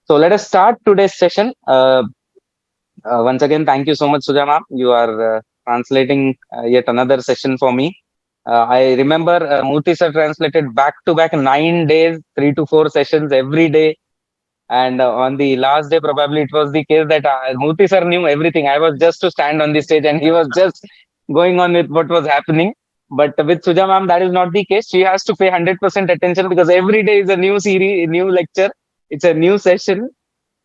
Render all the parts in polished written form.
So let us start today's session. Once again, thank you so much, Suja ma'am. You are translating yet another session for me. I remember Murthy sir translated back to back 9 days, 3 to 4 sessions every day. And on the last day, probably it was the case that Murthy sir knew everything. I was just to stand on the stage and he was just going on with what was happening. But with Suja ma'am, that is not the case. She has to pay 100% attention because every day is a new series, a new lecture. It's a new session.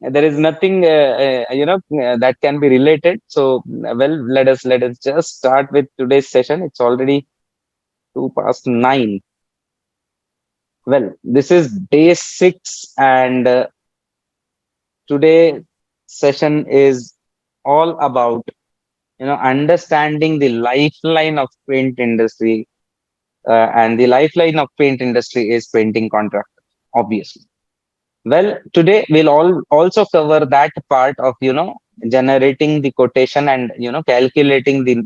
There is nothing, that can be related. So, well, let us just start with today's session. It's already 2 past 9. Well, this is day 6, and today session is all about understanding the lifeline of paint industry, and the lifeline of paint industry is painting contractors, obviously. Well, today we'll all also cover that part of generating the quotation and calculating the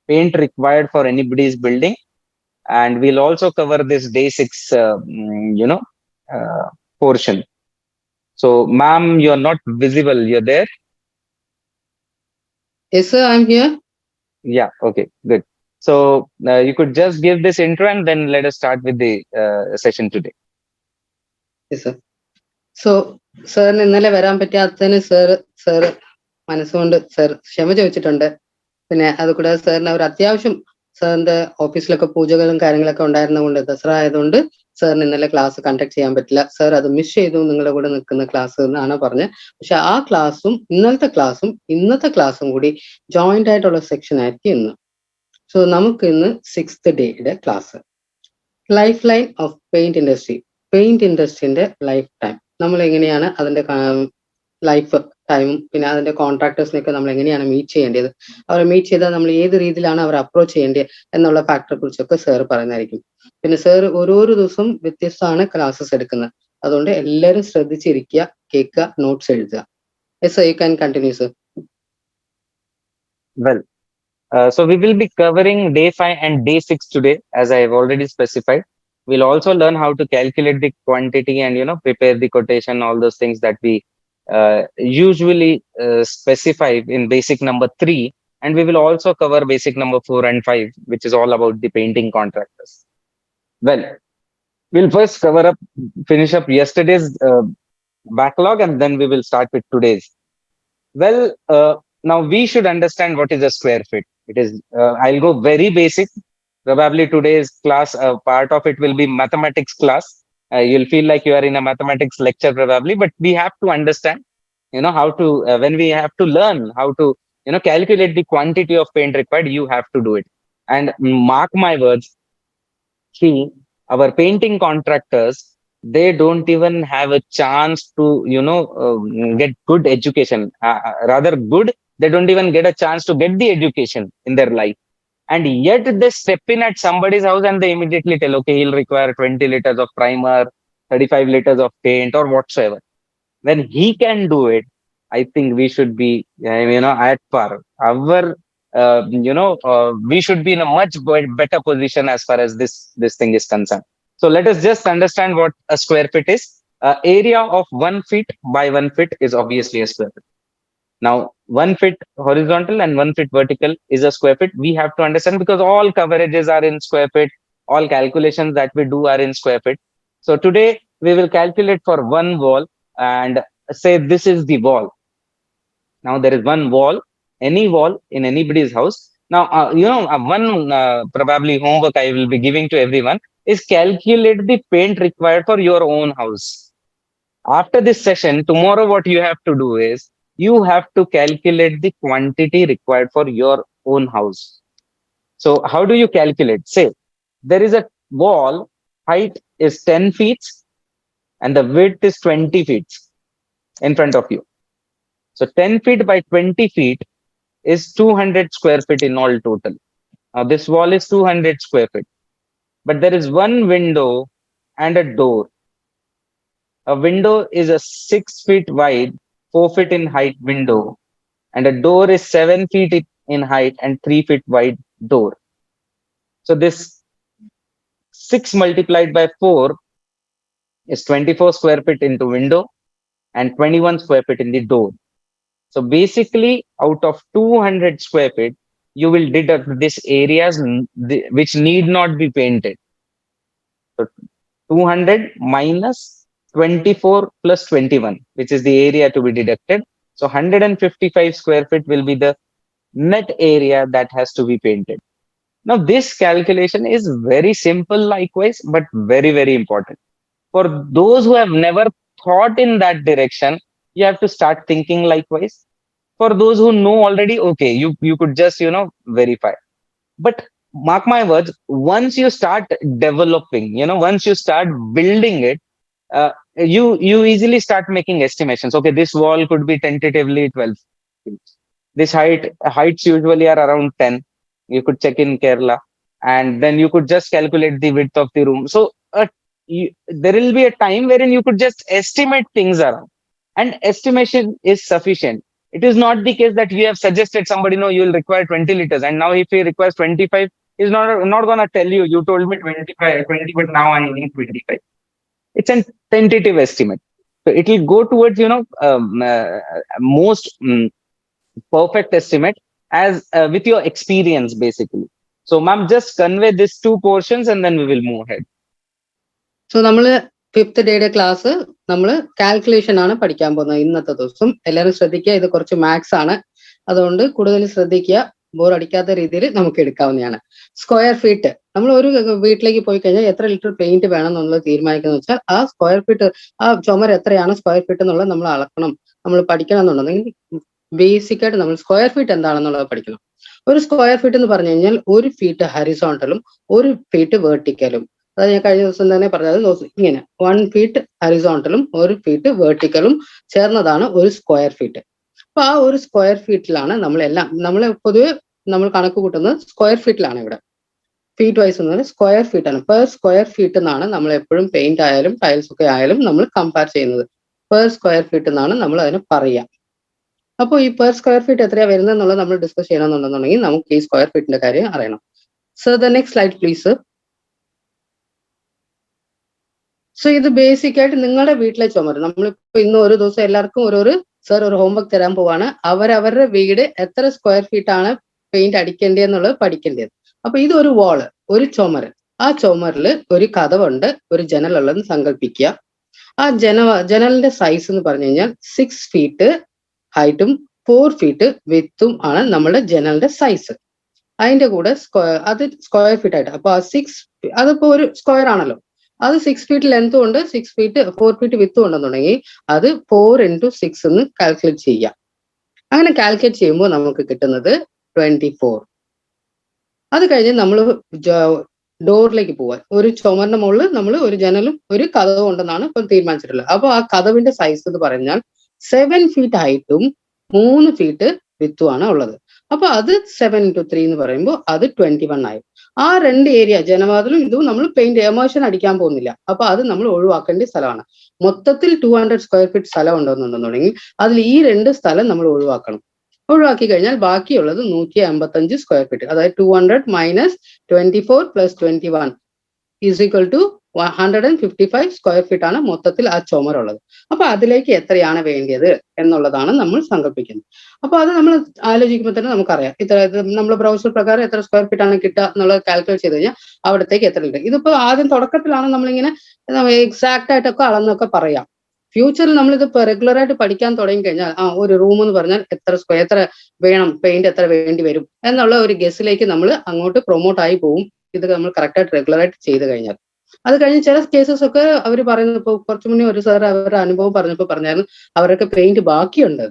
paint required for anybody's building, and we'll also cover this day 6 uh, portion. So, ma'am, you're not visible. You're there? Yes, sir, I'm here. Yeah. Okay. Good. So you could just give this intro and then let us start with the session today. Yes, sir. So, സാറിന് ഇന്നലെ വരാൻ പറ്റാത്തതിന് sir മനസ്സുകൊണ്ട് sir ക്ഷമ ചോദിച്ചിട്ടുണ്ട്. പിന്നെ അതുകൂടാതെ സാറിന് ഒരു അത്യാവശ്യം സാറിന്റെ ഓഫീസിലൊക്കെ പൂജകളും കാര്യങ്ങളൊക്കെ ഉണ്ടായിരുന്നതുകൊണ്ട് ദസറ ആയതുകൊണ്ട് സാറിന് ഇന്നലെ ക്ലാസ് കണ്ടക്ട് ചെയ്യാൻ പറ്റില്ല. സാർ അത് മിസ് ചെയ്തു നിങ്ങളുടെ കൂടെ നിൽക്കുന്ന ക്ലാസ് എന്നാണ് പറഞ്ഞത്. പക്ഷെ ആ ക്ലാസ്സും ഇന്നത്തെ ക്ലാസ്സും കൂടി ജോയിന്റ് ആയിട്ടുള്ള സെക്ഷൻ ആയിരിക്കും ഇന്ന്. സോ നമുക്ക് ഇന്ന് 6th ഡേയുടെ class, life line of paint industry. Paint ഇൻഡസ്ട്രിന്റെ ലൈഫ് ടൈം, നമ്മൾ എങ്ങനെയാണ് അതിന്റെ ലൈഫ് ടൈമും പിന്നെ അതിന്റെ കോൺട്രാക്ടേഴ്സിനെയൊക്കെ നമ്മൾ എങ്ങനെയാണ് മീറ്റ് ചെയ്യേണ്ടത്, അവരെ മീറ്റ് ചെയ്താൽ നമ്മൾ ഏത് രീതിയിലാണ് അവരെ അപ്രോച്ച് ചെയ്യേണ്ടത് എന്നുള്ള ഫാക്ടറെ കുറിച്ചൊക്കെ സാർ പറയുന്നതായിരിക്കും. പിന്നെ സാർ ഓരോരോ ദിവസവും വ്യത്യസ്തമാണ് ക്ലാസ്സസ് എടുക്കുന്നത്. അതുകൊണ്ട് എല്ലാവരും ശ്രദ്ധിച്ചിരിക്കുക, കേൾക്കുക, നോട്ട്സ് എഴുതുക. Yes sir, you can continue sir. Well, so we will be covering day 5 and day 6 today, as I have already specified. We'll also learn how to calculate the quantity and prepare the quotation, all those things that we usually specify in basic number 3. And we will also cover basic number 4 and 5, which is all about the painting contractors. Well, we'll first finish up yesterday's backlog, and then we will start with today's. Well, now we should understand what is a square feet. It is, I'll go very basic. Probably today's class, part of it will be mathematics class. You'll feel like you are in a mathematics lecture probably, but we have to understand, how to, when we have to learn how to, calculate the quantity of paint required, you have to do it. And mark my words, see, our painting contractors, they don't even have a chance to get good education, rather good, they don't even get a chance to get the education in their life, and yet they step in at somebody's house and they immediately tell, okay, he'll require 20 liters of primer, 35 liters of paint or whatsoever. When he can do it, I think we should be, at par. Our, we should be in a much better position as far as this thing is concerned. So let us just understand what a square feet is. Area of 1 feet by 1 feet is obviously a square feet. Now, 1 feet horizontal and 1 feet vertical is a square feet. We have to understand because all coverages are in square feet. All calculations that we do are in square feet. So today we will calculate for one wall and say this is the wall. Now there is one wall, any wall in anybody's house. Now, one probably homework I will be giving to everyone is calculate the paint required for your own house. After this session, tomorrow what you have to do is you have to calculate the quantity required for your own house. So how do you calculate? Say there is a wall, height is 10 feet and the width is 20 feet in front of you. So 10 feet by 20 feet is 200 square feet in all total. Now this wall is 200 square feet, but there is one window and a door. A window is a 6 feet wide, 4 feet in height window, and a door is 7 feet in height and 3 feet wide door. So this 6 multiplied by 4 is 24 square feet into window, and 21 square feet in the door. So basically, out of 200 square feet, you will deduct these areas which need not be painted. So 200 minus 24 plus 21, which is the area to be deducted. So 155 square feet will be the net area that has to be painted. Now, this calculation is very simple, likewise, but very, very important. For those who have never thought in that direction, you have to start thinking likewise. For those who know already, okay, you could just verify. But mark my words, once you start developing, once you start building it, you easily start making estimations. Okay, this wall could be tentatively 12 feet. This heights usually are around 10. You could check in Kerala, and then you could just calculate the width of the room. So there will be a time wherein you could just estimate things around, and estimation is sufficient. It is not the case that you have suggested somebody, no, you will require 20 liters, and now if he requires 25, he's not gonna tell you. You told me 25, 20, but now I need 25. It's a tentative estimate. So it will go towards most perfect estimate as with your experience basically. So ma'am, just convey these two portions and then we will move ahead. So നമ്മള് 5th ഡേയുടെ class നമ്മൾ calculation ആണ് പഠിക്കാൻ പോകുന്നത് ഇന്നത്തെ ദിവസം. എല്ലാവരും ശ്രദ്ധിക്കുക, ഇത് കുറച്ച് മാത്സ് ആണ്, അതുകൊണ്ട് കൂടുതൽ ശ്രദ്ധിക്കുക. ബോർ അടിക്കാത്ത രീതിയിൽ നമുക്ക് എടുക്കാവുന്നതാണ്. സ്ക്വയർ ഫീറ്റ്, നമ്മൾ ഒരു വീട്ടിലേക്ക് പോയി കഴിഞ്ഞാൽ എത്ര ലിറ്റർ പെയിന്റ് വേണം എന്നുള്ളത് തീരുമാനിക്കുന്നത് വെച്ചാൽ ആ സ്ക്വയർ ഫീറ്റ്, ആ ചുമർ എത്രയാണ് സ്ക്വയർ ഫീറ്റ് എന്നുള്ളത് നമ്മൾ അളക്കണം, നമ്മൾ പഠിക്കണം എന്നുണ്ടെങ്കിൽ ബേസിക് ആയിട്ട് നമ്മൾ സ്ക്വയർ ഫീറ്റ് എന്താണെന്നുള്ളത് പഠിക്കണം. ഒരു സ്ക്വയർ ഫീറ്റ് എന്ന് പറഞ്ഞു കഴിഞ്ഞാൽ 1 ഫീറ്റ് ഹരിസോണ്ടലും 1 ഫീറ്റ് വേർട്ടിക്കലും. അത് ഞാൻ കഴിഞ്ഞ ദിവസം തന്നെ പറഞ്ഞത്. ഇങ്ങനെ 1 ഫീറ്റ് ഹരിസോണ്ടലും 1 ഫീറ്റ് വേർട്ടിക്കലും ചേർന്നതാണ് ഒരു സ്ക്വയർ ഫീറ്റ്. അപ്പൊ ആ ഒരു സ്ക്വയർ ഫീറ്റിലാണ് നമ്മൾ പൊതുവെ നമ്മൾ കണക്ക് കൂട്ടുന്നത് സ്ക്വയർ ഫീറ്റിലാണ്. ഇവിടെ ഫീറ്റ് വൈസ് എന്ന് പറഞ്ഞാൽ സ്ക്വയർ ഫീറ്റ് ആണ്. പെർ സ്ക്വയർ ഫീറ്റ് എന്നാണ് നമ്മൾ എപ്പോഴും പെയിന്റ് ആയാലും ടൈൽസ് ഒക്കെ ആയാലും നമ്മൾ കമ്പയർ ചെയ്യുന്നത്. പെർ സ്ക്വയർ ഫീറ്റ് എന്നാണ് നമ്മൾ അതിന് പറയുക. അപ്പോൾ ഈ പെർ സ്ക്വയർ ഫീറ്റ് എത്രയാണ് വരുന്നത് എന്നുള്ളത് നമ്മൾ ഡിസ്കസ് ചെയ്യണമെന്നുണ്ടെന്നുണ്ടെങ്കിൽ നമുക്ക് ഈ സ്ക്വയർ ഫീറ്റിന്റെ കാര്യം അറിയണം. So the next slide please. So ഇത് ബേസിക് ആയിട്ട് നിങ്ങളുടെ വീട്ടിലെ ചുമര്, നമ്മളിപ്പോ ഇന്ന് ഒരു ദിവസം എല്ലാവർക്കും ഒരു സർ ഒരു ഹോംവർക്ക് തരാൻ പോവാണ്. അവരവരുടെ വീട് എത്ര സ്ക്വയർ ഫീറ്റ് ആണ് പെയിന്റ് അടിക്കേണ്ടതെന്നുള്ളത് പഠിക്കേണ്ടത്. അപ്പൊ ഇതൊരു വാള്, ഒരു ചുമര്. ആ ചുമരില് ഒരു കതവുണ്ട്, ഒരു ജനലുള്ളതെന്ന് സങ്കല്പിക്കുക. ആ ജനലിന്റെ സൈസ് എന്ന് പറഞ്ഞു കഴിഞ്ഞാൽ 6 ഫീറ്റ് ഹൈറ്റും 4 ഫീറ്റ് വിത്തും ആണ് നമ്മുടെ ജനലിന്റെ സൈസ്. അതിന്റെ കൂടെ അത് സ്ക്വയർ ഫീറ്റ് ആയിട്ട്, അപ്പൊ ആ 6 അതിപ്പോ ഒരു സ്ക്വയർ ആണല്ലോ, അത് 6 ഫീറ്റ് ലെങ്ത്തും ഉണ്ട്, 6 ഫീറ്റ് 4 ഫീറ്റ് വിത്തും ഉണ്ടെന്നുണ്ടെങ്കിൽ അത് 4 into 6 എന്ന് കാൽക്കുലേറ്റ് ചെയ്യാം. അങ്ങനെ കാൽക്കുലേറ്റ് ചെയ്യുമ്പോൾ നമുക്ക് കിട്ടുന്നത് 24. അത് കഴിഞ്ഞ് നമ്മൾ ഡോറിലേക്ക് പോവാൻ, ഒരു ചുമരിന്റെ മുകളിൽ നമ്മൾ ഒരു ജനലും ഒരു കതവും ഉണ്ടെന്നാണ് ഇപ്പം തീരുമാനിച്ചിട്ടുള്ളത്. അപ്പൊ ആ കതവിന്റെ സൈസ് എന്ന് പറഞ്ഞാൽ 7 ഫീറ്റ് ഹൈറ്റും 3 ഫീറ്റ് വിത്തുമാണ് ഉള്ളത്. അപ്പൊ അത് 7 into 3 എന്ന് പറയുമ്പോൾ അത് 21 ആയി. ആ 2 ഏരിയ, ജനവാതിലും ഇതും നമ്മൾ പെയിന്റ് എമോഷൻ അടിക്കാൻ പോകുന്നില്ല. അപ്പൊ അത് നമ്മൾ ഒഴിവാക്കേണ്ട സ്ഥലമാണ്. മൊത്തത്തിൽ 200 സ്ക്വയർ ഫീറ്റ് സ്ഥലം ഉണ്ടെന്നുണ്ടെന്നുണ്ടെങ്കിൽ അതിൽ ഈ 2 സ്ഥലം നമ്മൾ ഒഴിവാക്കണം. ഒഴിവാക്കി കഴിഞ്ഞാൽ ബാക്കിയുള്ളത് 155 സ്ക്വയർ ഫീറ്റ്. അതായത് 200 minus 24 plus 21 is equal to 155 square feet ആണ് മൊത്തത്തിൽ ആ ചുമരുള്ളത്. അപ്പൊ അതിലേക്ക് എത്രയാണ് വേണ്ടിയത് എന്നുള്ളതാണ് നമ്മൾ സങ്കല്പിക്കുന്നത്. അപ്പൊ അത് നമ്മൾ ആലോചിക്കുമ്പോൾ തന്നെ നമുക്കറിയാം, നമ്മൾ ബ്രൗസർ പ്രകാരം എത്ര സ്ക്വയർ ഫീറ്റ് ആണ് കിട്ടുക എന്നുള്ളത് കാൽക്കുലേറ്റ് ചെയ്ത് കഴിഞ്ഞാൽ അവിടത്തേക്ക് എത്ര ഉണ്ട്. ഇതിപ്പോ ആദ്യം തുടക്കത്തിലാണ് നമ്മളിങ്ങനെ എക്സാക്ട് ആയിട്ടൊക്കെ അളന്നൊക്കെ പറയാം. ഫ്യൂച്ചറിൽ നമ്മളിത് റെഗുലർ ആയിട്ട് പഠിക്കാൻ തുടങ്ങി കഴിഞ്ഞാൽ ഒരു റൂം എന്ന് പറഞ്ഞാൽ എത്ര വേണം, പെയിന്റ് എത്ര വേണ്ടി വരും എന്നുള്ള ഒരു ഗസ്സിലേക്ക് നമ്മൾ അങ്ങോട്ട് പ്രൊമോട്ട് ആയി പോകും. ഇത് നമ്മൾ കറക്റ്റ് ആയിട്ട് റെഗുലർ ആയിട്ട് ചെയ്ത് കഴിഞ്ഞാൽ. അത് കഴിഞ്ഞ് ചില കേസസ് ഒക്കെ അവർ പറയുന്നത്, ഇപ്പോൾ കുറച്ചു മുന്നേ ഒരു സാർ അവരുടെ അനുഭവം പറഞ്ഞായിരുന്നു അവരൊക്കെ പെയിന്റ് ബാക്കിയുണ്ട്.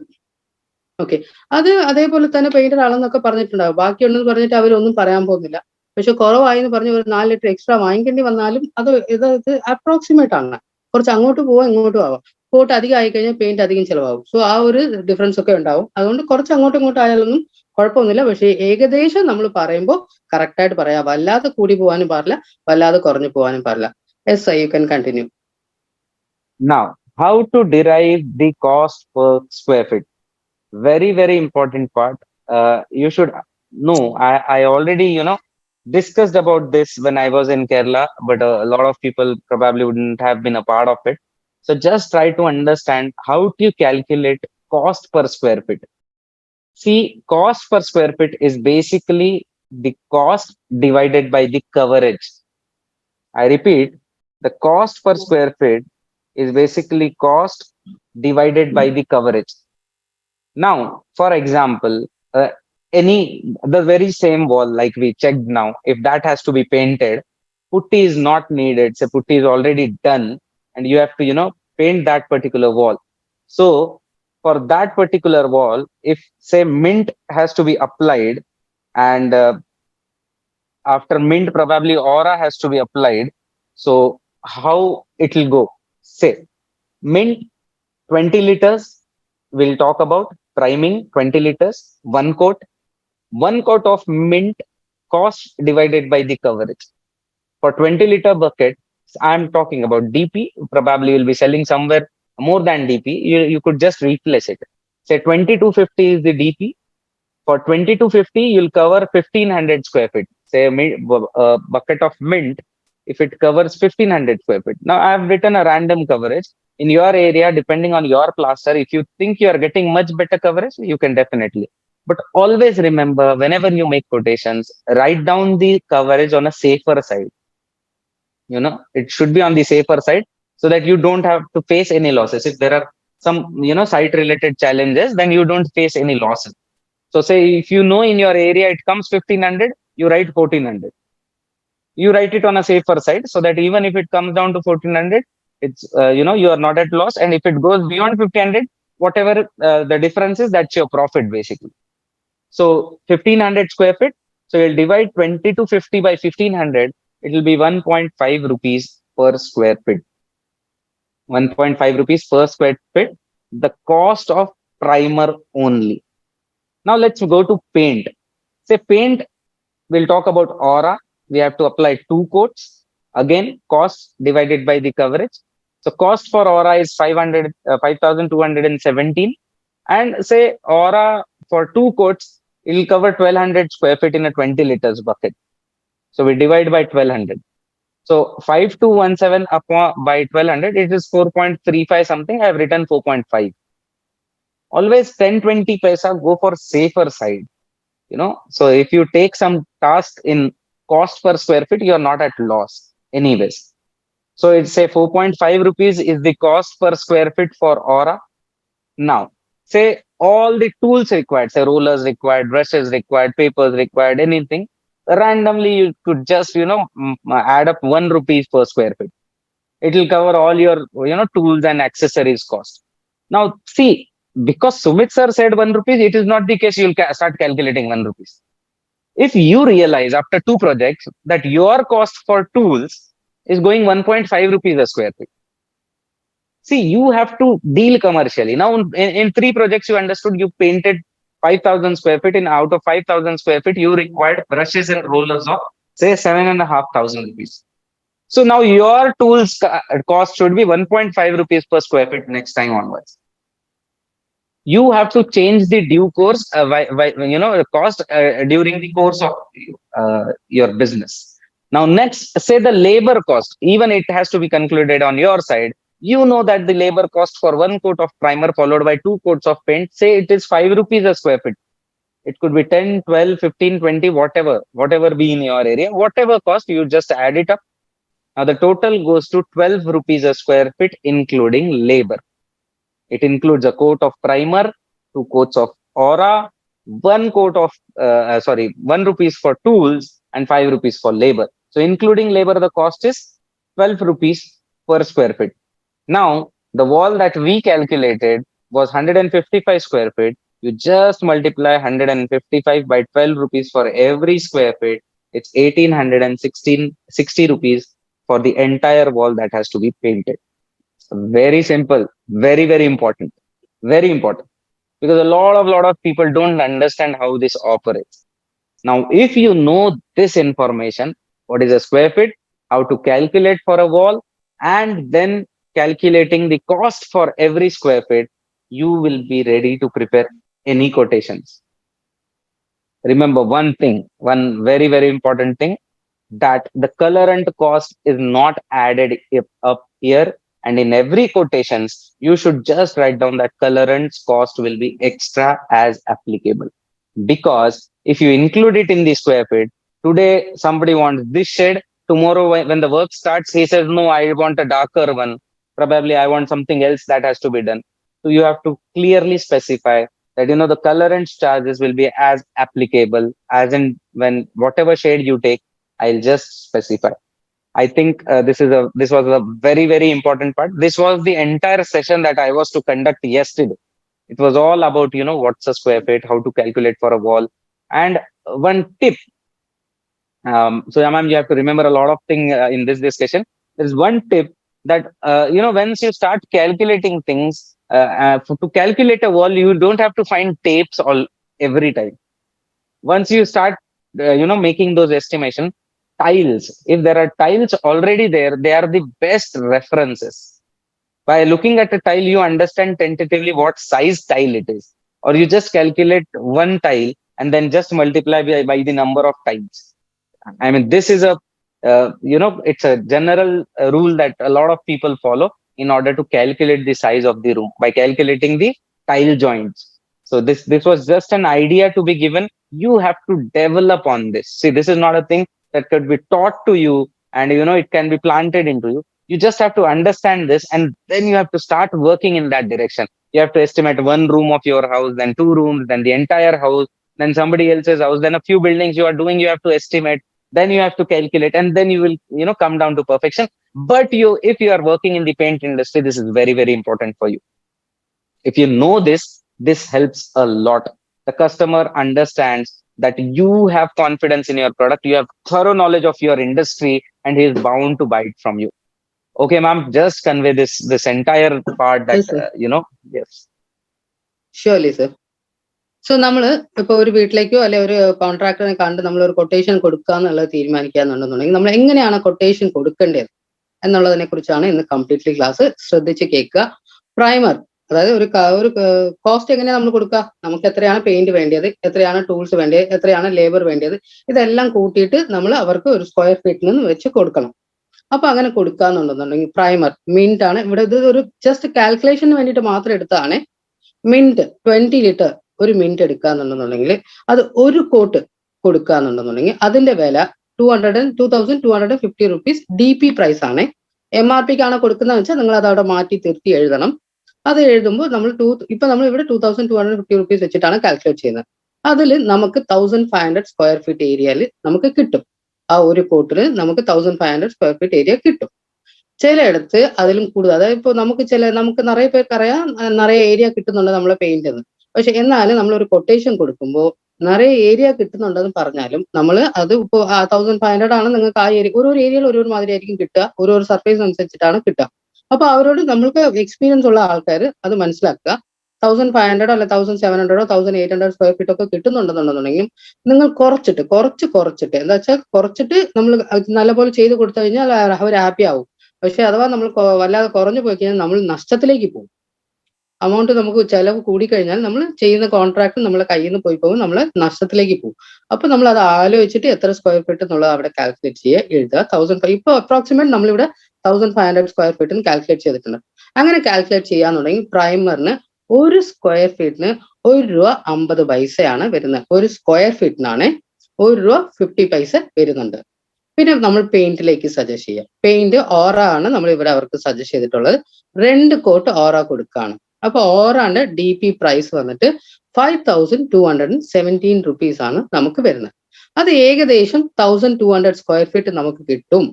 ഓക്കെ, അത് അതേപോലെ തന്നെ പെയിന്റർ അളന്നൊക്കെ പറഞ്ഞിട്ടുണ്ടാവും. ബാക്കിയുണ്ടെന്ന് പറഞ്ഞിട്ട് അവരൊന്നും പറയാൻ പോകുന്നില്ല. പക്ഷെ കുറവായി എന്ന് പറഞ്ഞ് ഒരു 4 ലിറ്റർ എക്സ്ട്രാ വാങ്ങിക്കേണ്ടി വന്നാലും ഇത് അപ്രോക്സിമേറ്റ് ആണ്. കുറച്ച് അങ്ങോട്ട് പോവാം ഇങ്ങോട്ടും ആവാം. പോട്ട് അധികം ആയി കഴിഞ്ഞാൽ പെയിന്റ് അധികം ചിലവാകും. സോ ആ ഒരു ഡിഫറൻസ് ഒക്കെ ഉണ്ടാവും. അതുകൊണ്ട് കുറച്ച് അങ്ങോട്ടും ഇങ്ങോട്ടും ആയാലൊന്നും കുഴപ്പമൊന്നുമില്ല. പക്ഷേ ഏകദേശം നമ്മൾ പറയുമ്പോൾ കറക്റ്റ് ആയിട്ട് പറയാം. വല്ലാതെ കൂടി പോകാനും പാടില്ല, വല്ലാതെ കുറഞ്ഞു പോകാനും പാടില്ല. Yes, you can continue. Now, how to derive the cost per square feet? Very, very important part. You should know. I already, discussed about this when I was in Kerala, but a lot of people probably wouldn't have been a part of it. So just try to understand how do you calculate cost per square feet. See, cost per square feet is basically the cost divided by the coverage. I repeat, the cost per square feet is basically cost divided by the coverage. Now, for example, the very same wall like we checked now, if that has to be painted, putty is not needed. So putty is already done, and you have to paint that particular wall. So for that particular wall, if say mint has to be applied, and after mint probably aura has to be applied. So how it will go? Say mint 20 liters. We'll talk about priming 20 liters, one coat of mint cost divided by the coverage. For 20-liter bucket, I'm talking about DP. Probably you'll be selling somewhere more than DP. You could just replace it. Say 20 to 50 is the DP. For 20 to 50, you'll cover 1500 square feet. Say a bucket of mint, if it covers 1500 square feet. Now, I've written a random coverage. In your area, depending on your plaster, if you think you are getting much better coverage, you can definitely. But always remember, whenever you make quotations, write down the coverage on a safer side. It should be on the safer side so that you don't have to face any losses. If there are some, site related challenges, then you don't face any losses. So say if you know in your area it comes 1500, you write 1400. You write it on a safer side so that even if it comes down to 1400, it's you are not at loss. And if it goes beyond 1500, whatever the difference is, that's your profit basically. So 1500 square feet. So you'll divide 20 to 50 by 1500. It will be 1.5 rupees per square feet. 1.5 rupees per square feet. The cost of primer only. Now let's go to paint. Say paint, we'll talk about aura. We have to apply two coats. Again, cost divided by the coverage. So cost for aura is 5,217. And say aura for two coats, it will cover 1200 square feet in a 20 liters bucket. So we divide by 1200. So 5217 upon by 1200, it is 4.35 something. I have written 4.5. Always 10-20 paisa, go for safer side. So if you take some task in cost per square feet, you're not at loss anyways. So it's say 4.5 rupees is the cost per square feet for aura. Now say all the tools required, say rollers required, brushes required, papers required, anything, randomly you could just add up 1 rupees per square feet. It will cover all your tools and accessories cost. Now see, because Sumit sir said 1 rupees, it is not the case you'll start calculating 1 rupees. If you realize after two projects that your cost for tools is going 1.5 rupees a square feet, see, you have to deal commercially. Now, in three projects, you understood you painted 5,000 square feet, and out of 5,000 square feet, you required brushes and rollers of say 7,500 rupees. So now your tools cost should be 1.5 rupees per square feet next time onwards. You have to change the due course, the cost during the course of your business. Now, next, say the labor cost, even it has to be concluded on your side. You know that the labor cost for one coat of primer followed by two coats of paint, say it is 5 rupees a square feet. It could be 10, 12, 15, 20, whatever be in your area, whatever cost, you just add it up. Now the total goes to 12 rupees a square feet, including labor. It includes a coat of primer, two coats of aura, one coat of, 1 rupees for tools and 5 rupees for labor. So including labor, the cost is 12 rupees per square feet. Now, the wall that we calculated was 155 square feet. You just multiply 155 by 12 rupees for every square feet. It's 1860 rupees for the entire wall that has to be painted. Very simple, very, very important. Very important. Because a lot of people don't understand how this operates. Now, if you know this information, what is a square feet, how to calculate for a wall, and then calculating the cost for every square feet, you will be ready to prepare any quotations. Remember one thing, one very, very important thing, that the colorant cost is not added up here And in every quotations, you should just write down that colorant's cost will be extra as applicable. Because if you include it in the square feet, today somebody wants this shade, tomorrow when the work starts, he says, no, I want a darker one. Probably I want something else that has to be done. So you have to clearly specify that, the colorant charges will be as applicable as in when whatever shade you take, I'll just specify. I think this was a very, very important part. This was the entire session that I was to conduct yesterday. It was all about, what's a square feet, how to calculate for a wall. And one tip, so Ma'am, you have to remember a lot of things in this discussion. There's one tip that, once you start calculating things, to calculate a wall, you don't have to find tapes all every time. Once you start, making those estimation, tiles, if there are tiles already there, they are the best references. By looking at a tile, you understand tentatively what size tile it is, or you just calculate one tile and then just multiply by the number of tiles. I mean, this is it's a general rule that a lot of people follow in order to calculate the size of the room by calculating the tile joints. So this was just an idea to be given. You have to develop on this. See, this is not a thing that could be taught to you, and it can be planted into you. You just have to understand this, and then you have to start working in that direction. You have to estimate one room of your house, then two rooms, then the entire house, then somebody else's house, then a few buildings you are doing, you have to estimate, then you have to calculate, and then you will come down to perfection. But if you are working in the paint industry, this is very, very important for you. If you know this helps a lot. The customer understands that you have confidence in your product, you have thorough knowledge of your industry, and he is bound to buy it from you. Okay, ma'am, just convey this entire part that Yes, sir. yes. Surely, sir. So നമ്മള് ഇപ്പൊ ഒരു വീട്ടിലേക്കോ അല്ലെ ഒരു കോൺട്രാക്ടറിനെ കണ്ട് നമ്മൾ ഒരു quotation കൊടുക്കുക എന്നുള്ളത് തീരുമാനിക്കാന്നുണ്ടെന്നുണ്ടെങ്കിൽ നമ്മൾ എങ്ങനെയാണ് കൊട്ടേഷൻ കൊടുക്കേണ്ടത് എന്നുള്ളതിനെ കുറിച്ചാണ് ഇന്ന് കംപ്ലീറ്റ്ലി ക്ലാസ്. ശ്രദ്ധിച്ച് കേൾക്കുക. പ്രൈമർ, അതായത് ഒരു കോസ്റ്റ് എങ്ങനെയാണ് നമ്മൾ കൊടുക്കുക, നമുക്ക് എത്രയാണ് പെയിന്റ് വേണ്ടത്, എത്രയാണ് ടൂൾസ് വേണ്ടത്, എത്രയാണ് ലേബർ വേണ്ടത്, ഇതെല്ലാം കൂട്ടിയിട്ട് നമ്മൾ അവർക്ക് ഒരു സ്ക്വയർ ഫീറ്റിൽ നിന്ന് വെച്ച് കൊടുക്കണം. അപ്പൊ അങ്ങനെ കൊടുക്കാന്നുണ്ടെന്നുണ്ടെങ്കിൽ പ്രൈമർ മിന്റ് ആണ് ഇവിടെ. ഇത് ഒരു ജസ്റ്റ് കാൽക്കുലേഷന് വേണ്ടിയിട്ട് മാത്രം എടുത്തതാണ്. മിന്റ് 20 ലിറ്റർ ഒരു മിന്റ് എടുക്കാന്നുണ്ടെന്നുണ്ടെങ്കിൽ അത് ഒരു കോട്ട് കൊടുക്കാന്നുണ്ടെന്നുണ്ടെങ്കിൽ അതിന്റെ വില 2250 റുപ്പീസ് DP പ്രൈസ് ആണ്. MRPക്ക് ആണ് കൊടുക്കുന്നതെന്ന് വെച്ചാൽ നിങ്ങൾ അത് അവിടെ മാറ്റി തിരുത്തി എഴുതണം. അത് എഴുതുമ്പോൾ നമ്മൾ നമ്മൾ ഇവിടെ 2250 റുപ്പീസ് വെച്ചിട്ടാണ് കാൽക്കുലേറ്റ് ചെയ്യുന്നത്. അതിൽ നമുക്ക് 1500 സ്ക്വയർ ഫീറ്റ് ഏരിയയിൽ നമുക്ക് കിട്ടും. ആ ഒരു കോട്ടിൽ നമുക്ക് 1500 സ്ക്വയർ ഫീറ്റ് ഏരിയ കിട്ടും. ചിലയിടത്ത് അതിലും കൂടുതൽ, അതായത് ഇപ്പോൾ നമുക്ക് നിറയെ പേർക്കറിയാം നിറയെ ഏരിയ കിട്ടുന്നുണ്ട് നമ്മളെ പെയിന്റ് എന്ന്. പക്ഷെ എന്നാലും നമ്മൾ ഒരു കൊട്ടേഷൻ കൊടുക്കുമ്പോൾ നിറയെ ഏരിയ കിട്ടുന്നുണ്ടെന്ന് പറഞ്ഞാലും നമ്മൾ അത് ഇപ്പോൾ 1500 ആണ് നിങ്ങൾക്ക് ആ ഏരിയ, ഓരോ ഏരിയയിൽ ഓരോ മാതിരി ആയിരിക്കും കിട്ടുക, ഓരോ സർഫേസ് അനുസരിച്ചിട്ടാണ് കിട്ടുക. അപ്പൊ അവരോട് നമ്മൾക്ക് എക്സ്പീരിയൻസ് ഉള്ള ആൾക്കാർ അത് മനസ്സിലാക്കുക. 1500 അല്ലെ 1700 1800 സ്ക്വയർ ഫീറ്റ് ഒക്കെ കിട്ടുന്നുണ്ടെന്നുണ്ടെന്നുണ്ടെങ്കിലും നിങ്ങൾ കുറച്ചിട്ട് എന്താ വെച്ചാൽ കുറച്ചിട്ട് നമ്മൾ നല്ലപോലെ ചെയ്ത് കൊടുത്തു കഴിഞ്ഞാൽ അവർ ഹാപ്പി ആവും. പക്ഷെ അഥവാ നമ്മൾ വല്ലാതെ കുറഞ്ഞു പോയി കഴിഞ്ഞാൽ നമ്മൾ നഷ്ടത്തിലേക്ക് പോകും. amount നമുക്ക് ചെലവ് കൂടിക്കഴിഞ്ഞാൽ നമ്മൾ ചെയ്യുന്ന കോൺട്രാക്ട് നമ്മളെ കയ്യിൽ നിന്ന് പോയി പോകും, നമ്മൾ നഷ്ടത്തിലേക്ക് പോകും. അപ്പൊ നമ്മൾ അത് ആലോചിച്ചിട്ട് എത്ര സ്ക്വയർ ഫീറ്റ് എന്നുള്ളത് അവിടെ കാൽക്കുലേറ്റ് ചെയ്യുക, എഴുതുക. 1000 ഇപ്പൊ അപ്രോക്സിമേറ്റ് നമ്മളിവിടെ 1500 സ്ക്വയർ ഫീറ്റ് കാൽക്കുലേറ്റ് ചെയ്തിട്ടുണ്ട്. അങ്ങനെ കാൽക്കുലേറ്റ് ചെയ്യാന്നുണ്ടെങ്കിൽ പ്രൈമറിന് ഒരു സ്ക്വയർ ഫീറ്റിന് ₹1.50 വരുന്നത്. ഒരു സ്ക്വയർ ഫീറ്റിനാണ് ₹1.50 വരുന്നുണ്ട്. പിന്നെ നമ്മൾ പെയിന്റിലേക്ക് സജസ്റ്റ് ചെയ്യാം. പെയിന്റ് ഓറ ആണ് നമ്മൾ ഇവിടെ അവർക്ക് സജസ്റ്റ് ചെയ്തിട്ടുള്ളത്. 2 കോട്ട് ഓറ കൊടുക്കുകയാണ്. അപ്പൊ ഓറാന്റെ DP പ്രൈസ് വന്നിട്ട് 5217 റുപ്പീസ് ആണ് നമുക്ക് വരുന്നത്. അത് ഏകദേശം 1200 സ്ക്വയർ ഫീറ്റ് നമുക്ക് കിട്ടും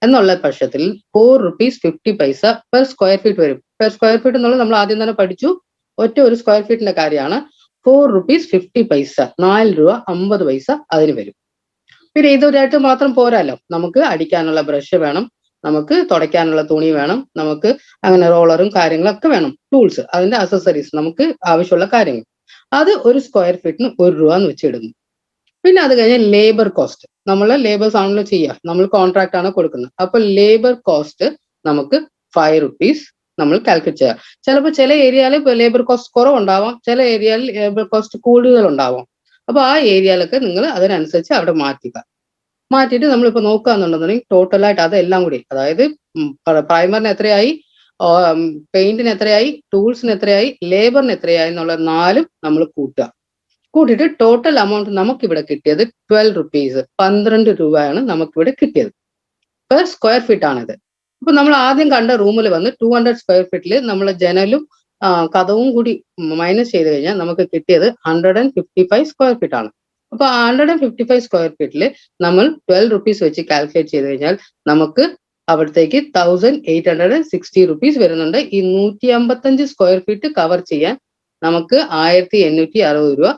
എന്നുള്ള പക്ഷത്തിൽ ₹4.50 പെർ സ്ക്വയർ ഫീറ്റ് വരും. പെർ സ്ക്വയർ ഫീറ്റ് എന്നുള്ളത് നമ്മൾ ആദ്യം തന്നെ പഠിച്ചു, ഒറ്റ ഒരു സ്ക്വയർ ഫീറ്റിന്റെ കാര്യമാണ്. ₹4.50 ₹4.50 അതിന് വരും. പിന്നെ ഇതൊരായിട്ട് മാത്രം പോരാല്ലോ, നമുക്ക് അടിക്കാനുള്ള ബ്രഷ് വേണം, നമുക്ക് തുടയ്ക്കാനുള്ള തുണി വേണം, നമുക്ക് അങ്ങനെ റോളറും കാര്യങ്ങളൊക്കെ വേണം, ടൂൾസ്, അതിന്റെ അക്സസറീസ്, നമുക്ക് ആവശ്യമുള്ള കാര്യങ്ങൾ. അത് ഒരു സ്ക്വയർ ഫീറ്റിന് ₹1 എന്ന് വെച്ചിടുന്നു. പിന്നെ അത് കഴിഞ്ഞ് ലേബർ കോസ്റ്റ്, നമ്മൾ ലേബേഴ്സ് ആണല്ലോ ചെയ്യുക, നമ്മൾ കോൺട്രാക്ട് ആണ് കൊടുക്കുന്നത്. അപ്പൊ ലേബർ കോസ്റ്റ് നമുക്ക് ₹5 നമ്മൾ കാൽക്കുലേറ്റ് ചെയ്യുക. ചിലപ്പോൾ ചില ഏരിയയിൽ ലേബർ കോസ്റ്റ് കുറവുണ്ടാവാം, ചില ഏരിയയിൽ ലേബർ കോസ്റ്റ് കൂടുതലുണ്ടാവാം. അപ്പൊ ആ ഏരിയയിലൊക്കെ നിങ്ങൾ അതിനനുസരിച്ച് അവിടെ മാറ്റിയിട്ട് നമ്മളിപ്പോൾ നോക്കുകയെന്നുണ്ടെന്നുണ്ടെങ്കിൽ ടോട്ടലായിട്ട് അതെല്ലാം കൂടി, അതായത് പ്രൈമറിന് എത്രയായി, പെയിന്റിന് എത്രയായി, ടൂൾസിന് എത്രയായി, ലേബറിന് എത്രയായി എന്നുള്ള 4 നമ്മൾ കൂട്ടുക. കൂട്ടിയിട്ട് ടോട്ടൽ എമൗണ്ട് നമുക്കിവിടെ കിട്ടിയത് 12 റുപ്പീസ്, 12 രൂപയാണ് നമുക്കിവിടെ കിട്ടിയത്. പെർ സ്ക്വയർ ഫീറ്റ് ആണിത്. അപ്പൊ നമ്മൾ ആദ്യം കണ്ട റൂമിൽ വന്ന് 200 സ്ക്വയർ ഫീറ്റിൽ നമ്മൾ ജനലും കതവും കൂടി മൈനസ് ചെയ്ത് കഴിഞ്ഞാൽ നമുക്ക് കിട്ടിയത് 155 സ്ക്വയർ ഫീറ്റ് ആണ്. അപ്പൊ 155 സ്ക്വയർ ഫീറ്റിൽ നമ്മൾ 12 റുപ്പീസ് വെച്ച് കാൽക്കുലേറ്റ് ചെയ്ത് കഴിഞ്ഞാൽ നമുക്ക് അവിടത്തേക്ക് 1860 റുപ്പീസ് വരുന്നുണ്ട്. ഈ 155 സ്ക്വയർ ഫീറ്റ് കവർ ചെയ്യാൻ നമുക്ക് 1860 രൂപ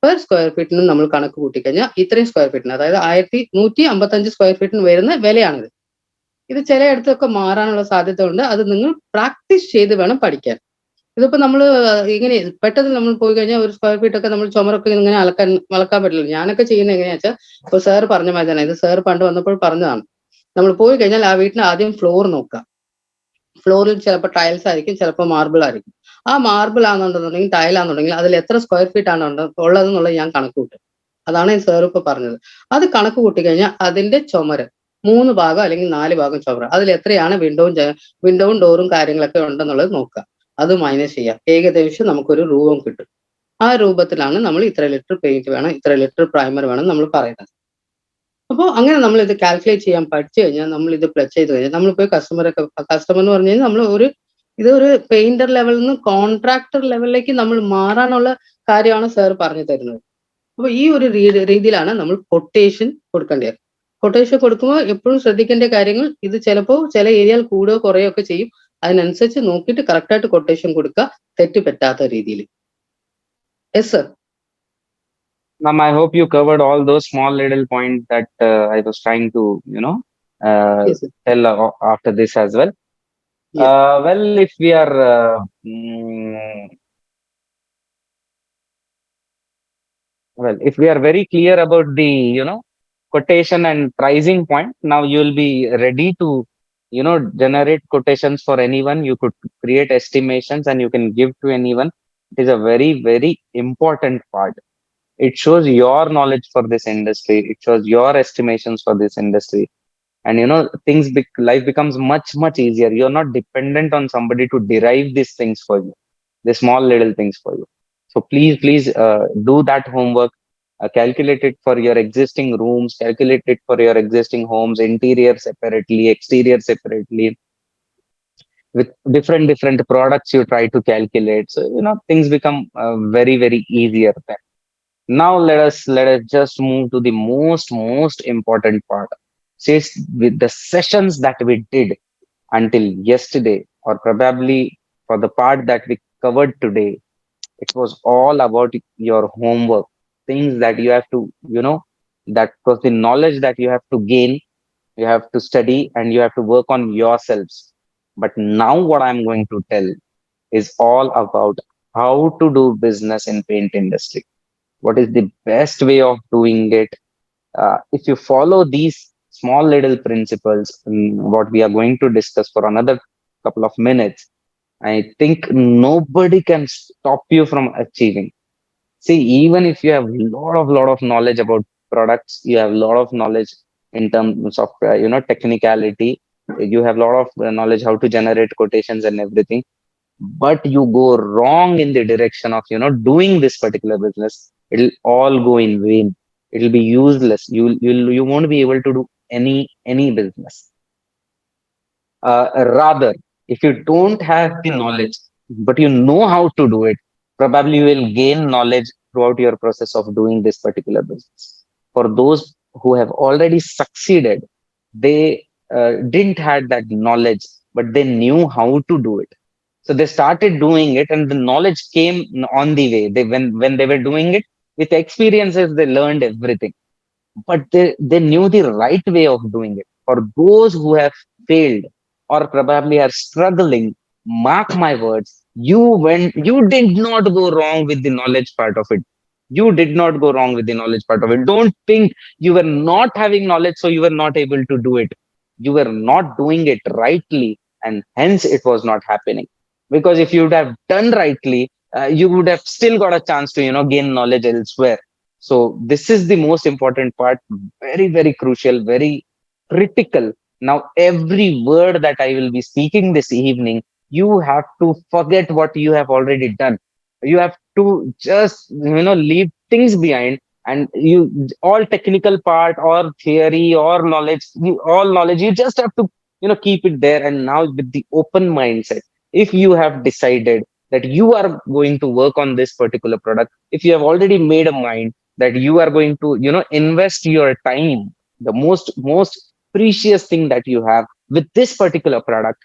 പെർ സ്ക്വയർ ഫീറ്റിന് നമ്മൾ കണക്ക് കൂട്ടിക്കഴിഞ്ഞാൽ ഇത്രയും സ്ക്വയർ ഫീറ്റിന്, അതായത് 1155 സ്ക്വയർ ഫീറ്റിന് വരുന്ന വിലയാണിത്. ഇത് ചിലയിടത്തൊക്കെ മാറാനുള്ള സാധ്യത ഉണ്ട്. അത് നിങ്ങൾ പ്രാക്ടീസ് ചെയ്ത് വേണം പഠിക്കാൻ. ഇതിപ്പോ നമ്മൾ ഇങ്ങനെ പെട്ടെന്ന് നമ്മൾ പോയി കഴിഞ്ഞാൽ ഒരു സ്ക്വയർ ഫീറ്റ് ഒക്കെ നമ്മൾ ചുമരൊക്കെ ഇങ്ങനെ അളക്കാൻ പറ്റില്ല. ഞാനൊക്കെ ചെയ്യുന്നത് എങ്ങനെയാ വെച്ചാൽ, ഇപ്പൊ സാർ പറഞ്ഞ മാതിരി തന്നെ, ഇത് സാർ പണ്ട് വന്നപ്പോൾ പറഞ്ഞതാണ്. നമ്മൾ പോയി കഴിഞ്ഞാൽ ആ വീട്ടിന് ആദ്യം ഫ്ലോർ നോക്കുക. ഫ്ലോറിൽ ചിലപ്പോൾ ടൈൽസ് ആയിരിക്കും, ചിലപ്പോൾ മാർബിൾ ആയിരിക്കും. ആ മാർബിൾ ആണെന്നുണ്ടെന്നുണ്ടെങ്കിൽ ടൈലാണെന്നുണ്ടെങ്കിൽ അതിൽ എത്ര സ്ക്വയർ ഫീറ്റ് ആണ് ഉള്ളതെന്നുള്ളത് ഞാൻ കണക്ക് കൂട്ടും. അതാണ് സാർ ഇപ്പൊ പറഞ്ഞത്. അത് കണക്ക് കൂട്ടി കഴിഞ്ഞാൽ അതിന്റെ ചുമര് 3 ഭാഗം അല്ലെങ്കിൽ 4 ഭാഗം ചുമര്, അതിൽ എത്രയാണ് വിൻഡോവും ഡോറും കാര്യങ്ങളൊക്കെ ഉണ്ടെന്നുള്ളത് നോക്കുക. അത് മൈനസ് ചെയ്യാം. ഏകദേശം നമുക്കൊരു രൂപം കിട്ടും. ആ രൂപത്തിലാണ് നമ്മൾ ഇത്ര ലിറ്റർ പെയിന്റ് വേണം, ഇത്ര ലിറ്റർ പ്രൈമർ വേണം നമ്മൾ പറയുന്നത്. അപ്പോൾ അങ്ങനെ നമ്മൾ ഇത് കാൽക്കുലേറ്റ് ചെയ്യാൻ പഠിച്ചു കഴിഞ്ഞാൽ, നമ്മൾ ഇത് പ്ലസ് ചെയ്ത് കഴിഞ്ഞാൽ, നമ്മൾ പോയി കസ്റ്റമർ എന്ന് പറഞ്ഞു കഴിഞ്ഞാൽ നമ്മൾ ഇതൊരു പെയിന്റർ ലെവലിൽ നിന്ന് കോൺട്രാക്ടർ ലെവലിലേക്ക് നമ്മൾ മാറാനുള്ള കാര്യമാണ് സാർ പറഞ്ഞു തരുന്നത്. അപ്പൊ ഈ ഒരു രീതിയിലാണ് നമ്മൾ കൊട്ടേഷൻ കൊടുക്കേണ്ടത്. കൊട്ടേഷൻ കൊടുക്കുമ്പോൾ എപ്പോഴും ശ്രദ്ധിക്കേണ്ട കാര്യങ്ങൾ, ഇത് ചിലപ്പോൾ ചില ഏരിയയിൽ കൂടുകയോ കുറയോ ഒക്കെ ചെയ്യും. അതിനനുസരിച്ച് നോക്കിയിട്ട് കറക്റ്റായിട്ട് കൊട്ടേഷൻ കൊടുക്കുക, തെറ്റ് പറ്റാത്ത രീതിയിൽ. Yes sir. Ma'am, I hope you covered all those small little points that I was trying to, Yes sir. tell after this as well. Yes. Well, if we are, if we are very clear about the, quotation and pricing point, now you will be ready to, generate quotations for anyone. You could create estimations and you can give to anyone. It is a very, very important part. It shows your knowledge for this industry. It shows your estimations for this industry. And life becomes much easier. You're not dependent on somebody to derive these things for you, the small little things for you. So please do that homework. Calculate it for your existing rooms, calculate it for your existing homes, interior separately, exterior separately, with different products you try to calculate. So things become very easier then. Now let us just move to the most important part. Says with the sessions that we did until yesterday, or probably for the part that we covered today, it was all about your homework, things that you have to, that was the knowledge that you have to gain, you have to study, and you have to work on yourselves. But now what I'm going to tell is all about how to do business in paint industry. What is the best way of doing it? If you follow these small little principles, what we are going to discuss for another couple of minutes, I think nobody can stop you from achieving. See, even if you have lot of knowledge about products, you have a lot of knowledge in terms of technicality, you have a lot of knowledge how to generate quotations and everything, but you go wrong in the direction of doing this particular business, it'll all go in vain. It'll be useless. You won't be able to do any business. Rather, if you don't have the knowledge but you know how to do it, probably you will gain knowledge throughout your process of doing this particular business. For those who have already succeeded, they didn't had that knowledge, but they knew how to do it. So they started doing it, and the knowledge came on the way. When they were doing it with experiences, they learned everything. But they knew the right way of doing it. For those who have failed or probably are struggling, mark my words, you did not go wrong with the knowledge part of it. You did not go wrong with the knowledge part of it. Don't think you were not having knowledge, so you were not able to do it. You were not doing it rightly, and hence it was not happening. Because if you would have done rightly, you would have still got a chance to gain knowledge elsewhere. So this is the most important part, very crucial, very critical. Now every word that I will be speaking this evening, you have to forget what you have already done. You have to just, leave things behind, and you, all technical part or theory or knowledge, all knowledge, you just have to, keep it there. And now with the open mindset, if you have decided that you are going to work on this particular product, if you have already made a mind that you are going to, invest your time, the most precious thing that you have, with this particular product,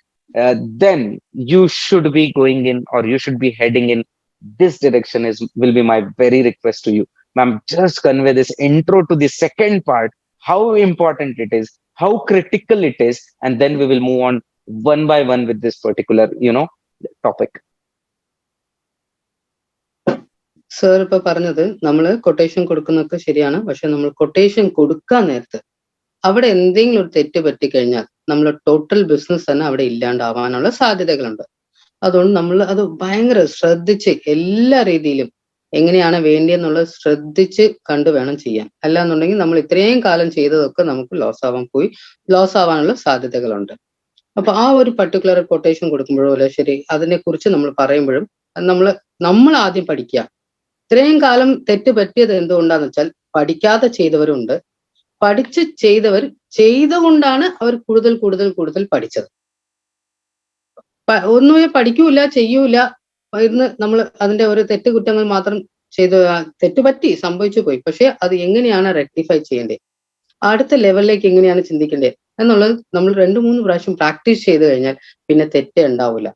then you should be going in, or you should be heading in this direction, is will be my very request to you. Ma'am, just convey this intro to the second part, how important it is, how critical it is, and then we will move on one by one with this particular, topic. Sir ഇപ്പൊ പറഞ്ഞത് നമ്മള് quotation കൊടുക്കുന്നതൊക്കെ ശരിയാണ്. പക്ഷെ നമ്മൾ quotation കൊടുക്കാൻ നേരത്ത് അവിടെ എന്തെങ്കിലും ഒരു തെറ്റ് പറ്റിക്കഴിഞ്ഞാൽ നമ്മൾ ടോട്ടൽ ബിസിനസ് തന്നെ അവിടെ ഇല്ലാണ്ടാവാനുള്ള സാധ്യതകളുണ്ട്. അതുകൊണ്ട് നമ്മൾ അത് ഭയങ്കര ശ്രദ്ധിച്ച് എല്ലാ രീതിയിലും എങ്ങനെയാണ് വേണ്ടിയെന്നുള്ളത് ശ്രദ്ധിച്ച് കണ്ടു വേണം ചെയ്യാൻ. അല്ലാന്നുണ്ടെങ്കിൽ നമ്മൾ ഇത്രയും കാലം ചെയ്തതൊക്കെ നമുക്ക് ലോസ് ആവാനുള്ള സാധ്യതകളുണ്ട്. അപ്പൊ ആ ഒരു പർട്ടിക്കുലർ കൊട്ടേഷൻ കൊടുക്കുമ്പോഴോ അല്ലെ ശരി, അതിനെ കുറിച്ച് നമ്മൾ പറയുമ്പോഴും നമ്മൾ ആദ്യം പഠിക്കുക. ഇത്രയും കാലം തെറ്റ് പറ്റിയത് എന്തുകൊണ്ടാന്ന് വെച്ചാൽ പഠിക്കാതെ ചെയ്തവരുണ്ട്, പഠിച്ച് ചെയ്തവർ ചെയ്തുകൊണ്ടാണ് അവർ കൂടുതൽ കൂടുതൽ കൂടുതൽ പഠിച്ചത്. ഒന്നുമേ പഠിക്കൂല, ചെയ്യൂല, ഇന്ന് നമ്മൾ അതിന്റെ ഒരു തെറ്റുകുറ്റങ്ങൾ മാത്രം ചെയ്ത് തെറ്റ് പറ്റി സംഭവിച്ചു പോയി. പക്ഷെ അത് എങ്ങനെയാണ് റെക്ടിഫൈ ചെയ്യേണ്ടത്, അടുത്ത ലെവലിലേക്ക് എങ്ങനെയാണ് ചിന്തിക്കേണ്ടത് എന്നുള്ളത് നമ്മൾ 2-3 പ്രാവശ്യം പ്രാക്ടീസ് ചെയ്ത് കഴിഞ്ഞാൽ പിന്നെ തെറ്റേ ഉണ്ടാവില്ല.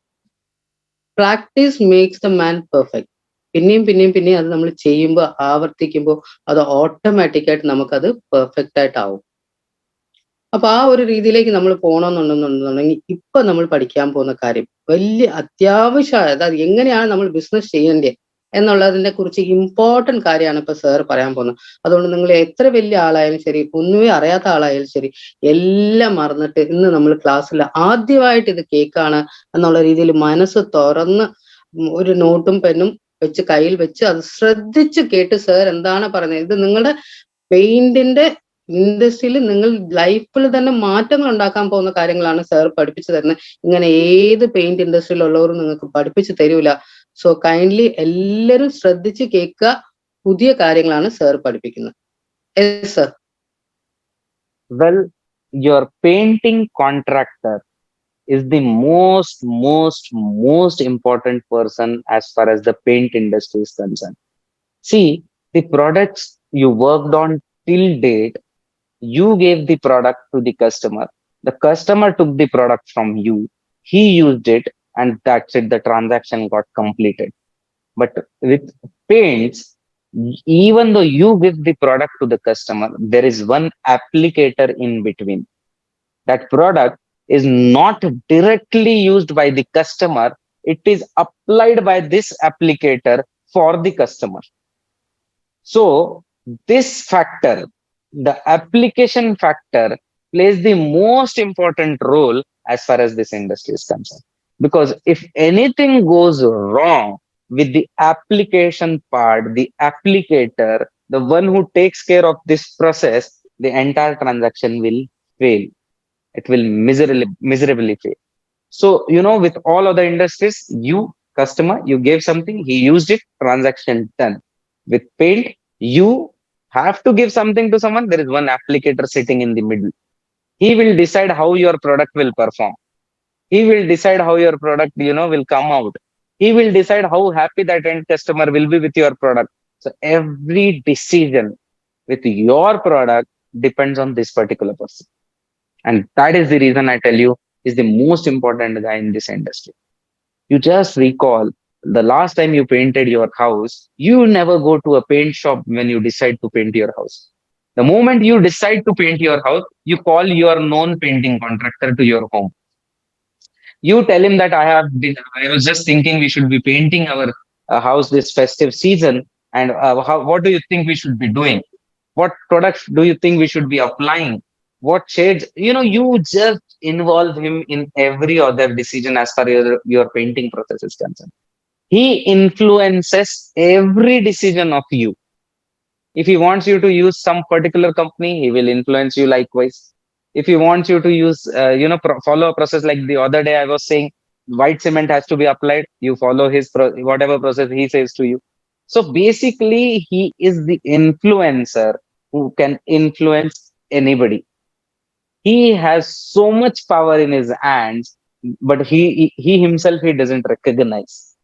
Practice makes the man perfect. പിന്നെയും അത് നമ്മൾ ചെയ്യുമ്പോൾ, ആവർത്തിക്കുമ്പോൾ അത് ഓട്ടോമാറ്റിക്കായിട്ട് നമുക്കത് പെർഫെക്റ്റ് ആയിട്ടാവും. അപ്പൊ ആ ഒരു രീതിയിലേക്ക് നമ്മൾ പോകണമെന്നുണ്ടെന്നുണ്ടെങ്കിൽ ഇപ്പൊ നമ്മൾ പഠിക്കാൻ പോകുന്ന കാര്യം വലിയ അത്യാവശ്യമായ, അതായത് എങ്ങനെയാണ് നമ്മൾ ബിസിനസ് ചെയ്യേണ്ടത് എന്നുള്ളതിനെ കുറിച്ച് ഇമ്പോർട്ടന്റ് കാര്യമാണ് ഇപ്പൊ സാർ പറയാൻ പോകുന്നത്. അതുകൊണ്ട് നിങ്ങൾ എത്ര വലിയ ആളായാലും ശരി, ഒന്നുമേ അറിയാത്ത ആളായാലും ശരി, എല്ലാം മറന്നിട്ട് ഇന്ന് നമ്മൾ ക്ലാസ്സിൽ ആദ്യമായിട്ട് ഇത് കേൾക്കാണ് എന്നുള്ള രീതിയിൽ മനസ്സ് തുറന്ന് ഒരു നോട്ടും പെന്നും വെച്ച് കയ്യിൽ വെച്ച് അത് ശ്രദ്ധിച്ച് കേട്ട് സാർ എന്താണ് പറയുന്നത്, ഇത് നിങ്ങളുടെ പെയിന്റിന്റെ ഇൻഡസ്ട്രിയിൽ നിങ്ങൾ ലൈഫിൽ തന്നെ മാറ്റങ്ങൾ ഉണ്ടാക്കാൻ പോകുന്ന കാര്യങ്ങളാണ് സാർ പഠിപ്പിച്ചു തരുന്നത്. ഇങ്ങനെ ഏത് പെയിന്റ് ഇൻഡസ്ട്രിയിലുള്ളവരും നിങ്ങൾക്ക് പഠിപ്പിച്ചു തരൂല. സോ കൈൻഡ്ലി എല്ലാവരും ശ്രദ്ധിച്ച് കേൾക്കുക. പുതിയ കാര്യങ്ങളാണ് സാർ പഠിപ്പിക്കുന്നത്. Sir. Well, your painting contractor is the most important person as far as the paint industry is concerned. See, the products you worked on till date, you gave the product to the customer. The customer took the product from you. He used it, and that's it. The transaction got completed. But with paints, even though you give the product to the customer, there is one applicator in between. That product is not directly used by the customer. It is applied by this applicator for the customer. So this factor, the application factor, plays the most important role as far as this industry is concerned. Because if anything goes wrong with the application part, the applicator, the one who takes care of this process, the entire transaction will fail. It will miserably fail. So, with all other industries, you, customer, you gave something, he used it, transaction done. With paint, you have to give something to someone, there is one applicator sitting in the middle. He will decide how your product will perform. He will decide how your product, will come out. He will decide how happy that end customer will be with your product. So every decision with your product depends on this particular person. And that is the reason I tell you, is the most important guy in this industry. You just recall the last time you painted your house, you never go to a paint shop when you decide to paint your house. The moment you decide to paint your house, you call your known painting contractor to your home. You tell him that I was just thinking we should be painting our house this festive season. And what do you think we should be doing? What products do you think we should be applying? What shades? You just involve him in every other decision as far as your painting process is concerned. He influences every decision of you. If he wants you to use some particular company, he will influence you likewise. If he wants you to use, follow a process like the other day I was saying, white cement has to be applied. You follow his whatever process he says to you. So basically, he is the influencer who can influence anybody. He has so much power in his hands, but he himself he doesn't recognize.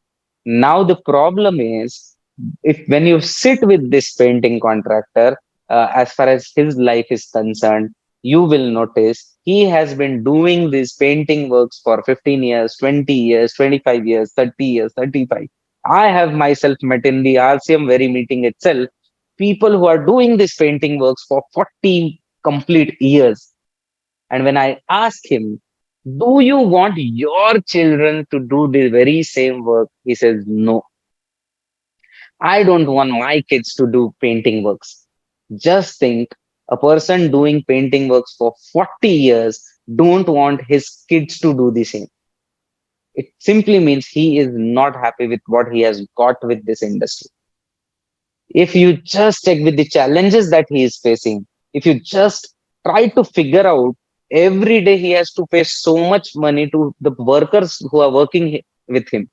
Now the problem is, if when you sit with this painting contractor, as far as his life is concerned, you will notice he has been doing these painting works for 15 years, 20 years, 25 years, 30 years, 35. I have myself met in the RCM very meeting itself people who are doing this painting works for 40 complete years. And when I ask him, do you want your children to do the very same work? He says, no, I don't want my kids to do painting works. Just think, a person doing painting works for 40 years don't want his kids to do the same. It simply means he is not happy with what he has got with this industry. If you just check with the challenges that he is facing, if you just try to figure out, every day he has to pay so much money to the workers who are working with him.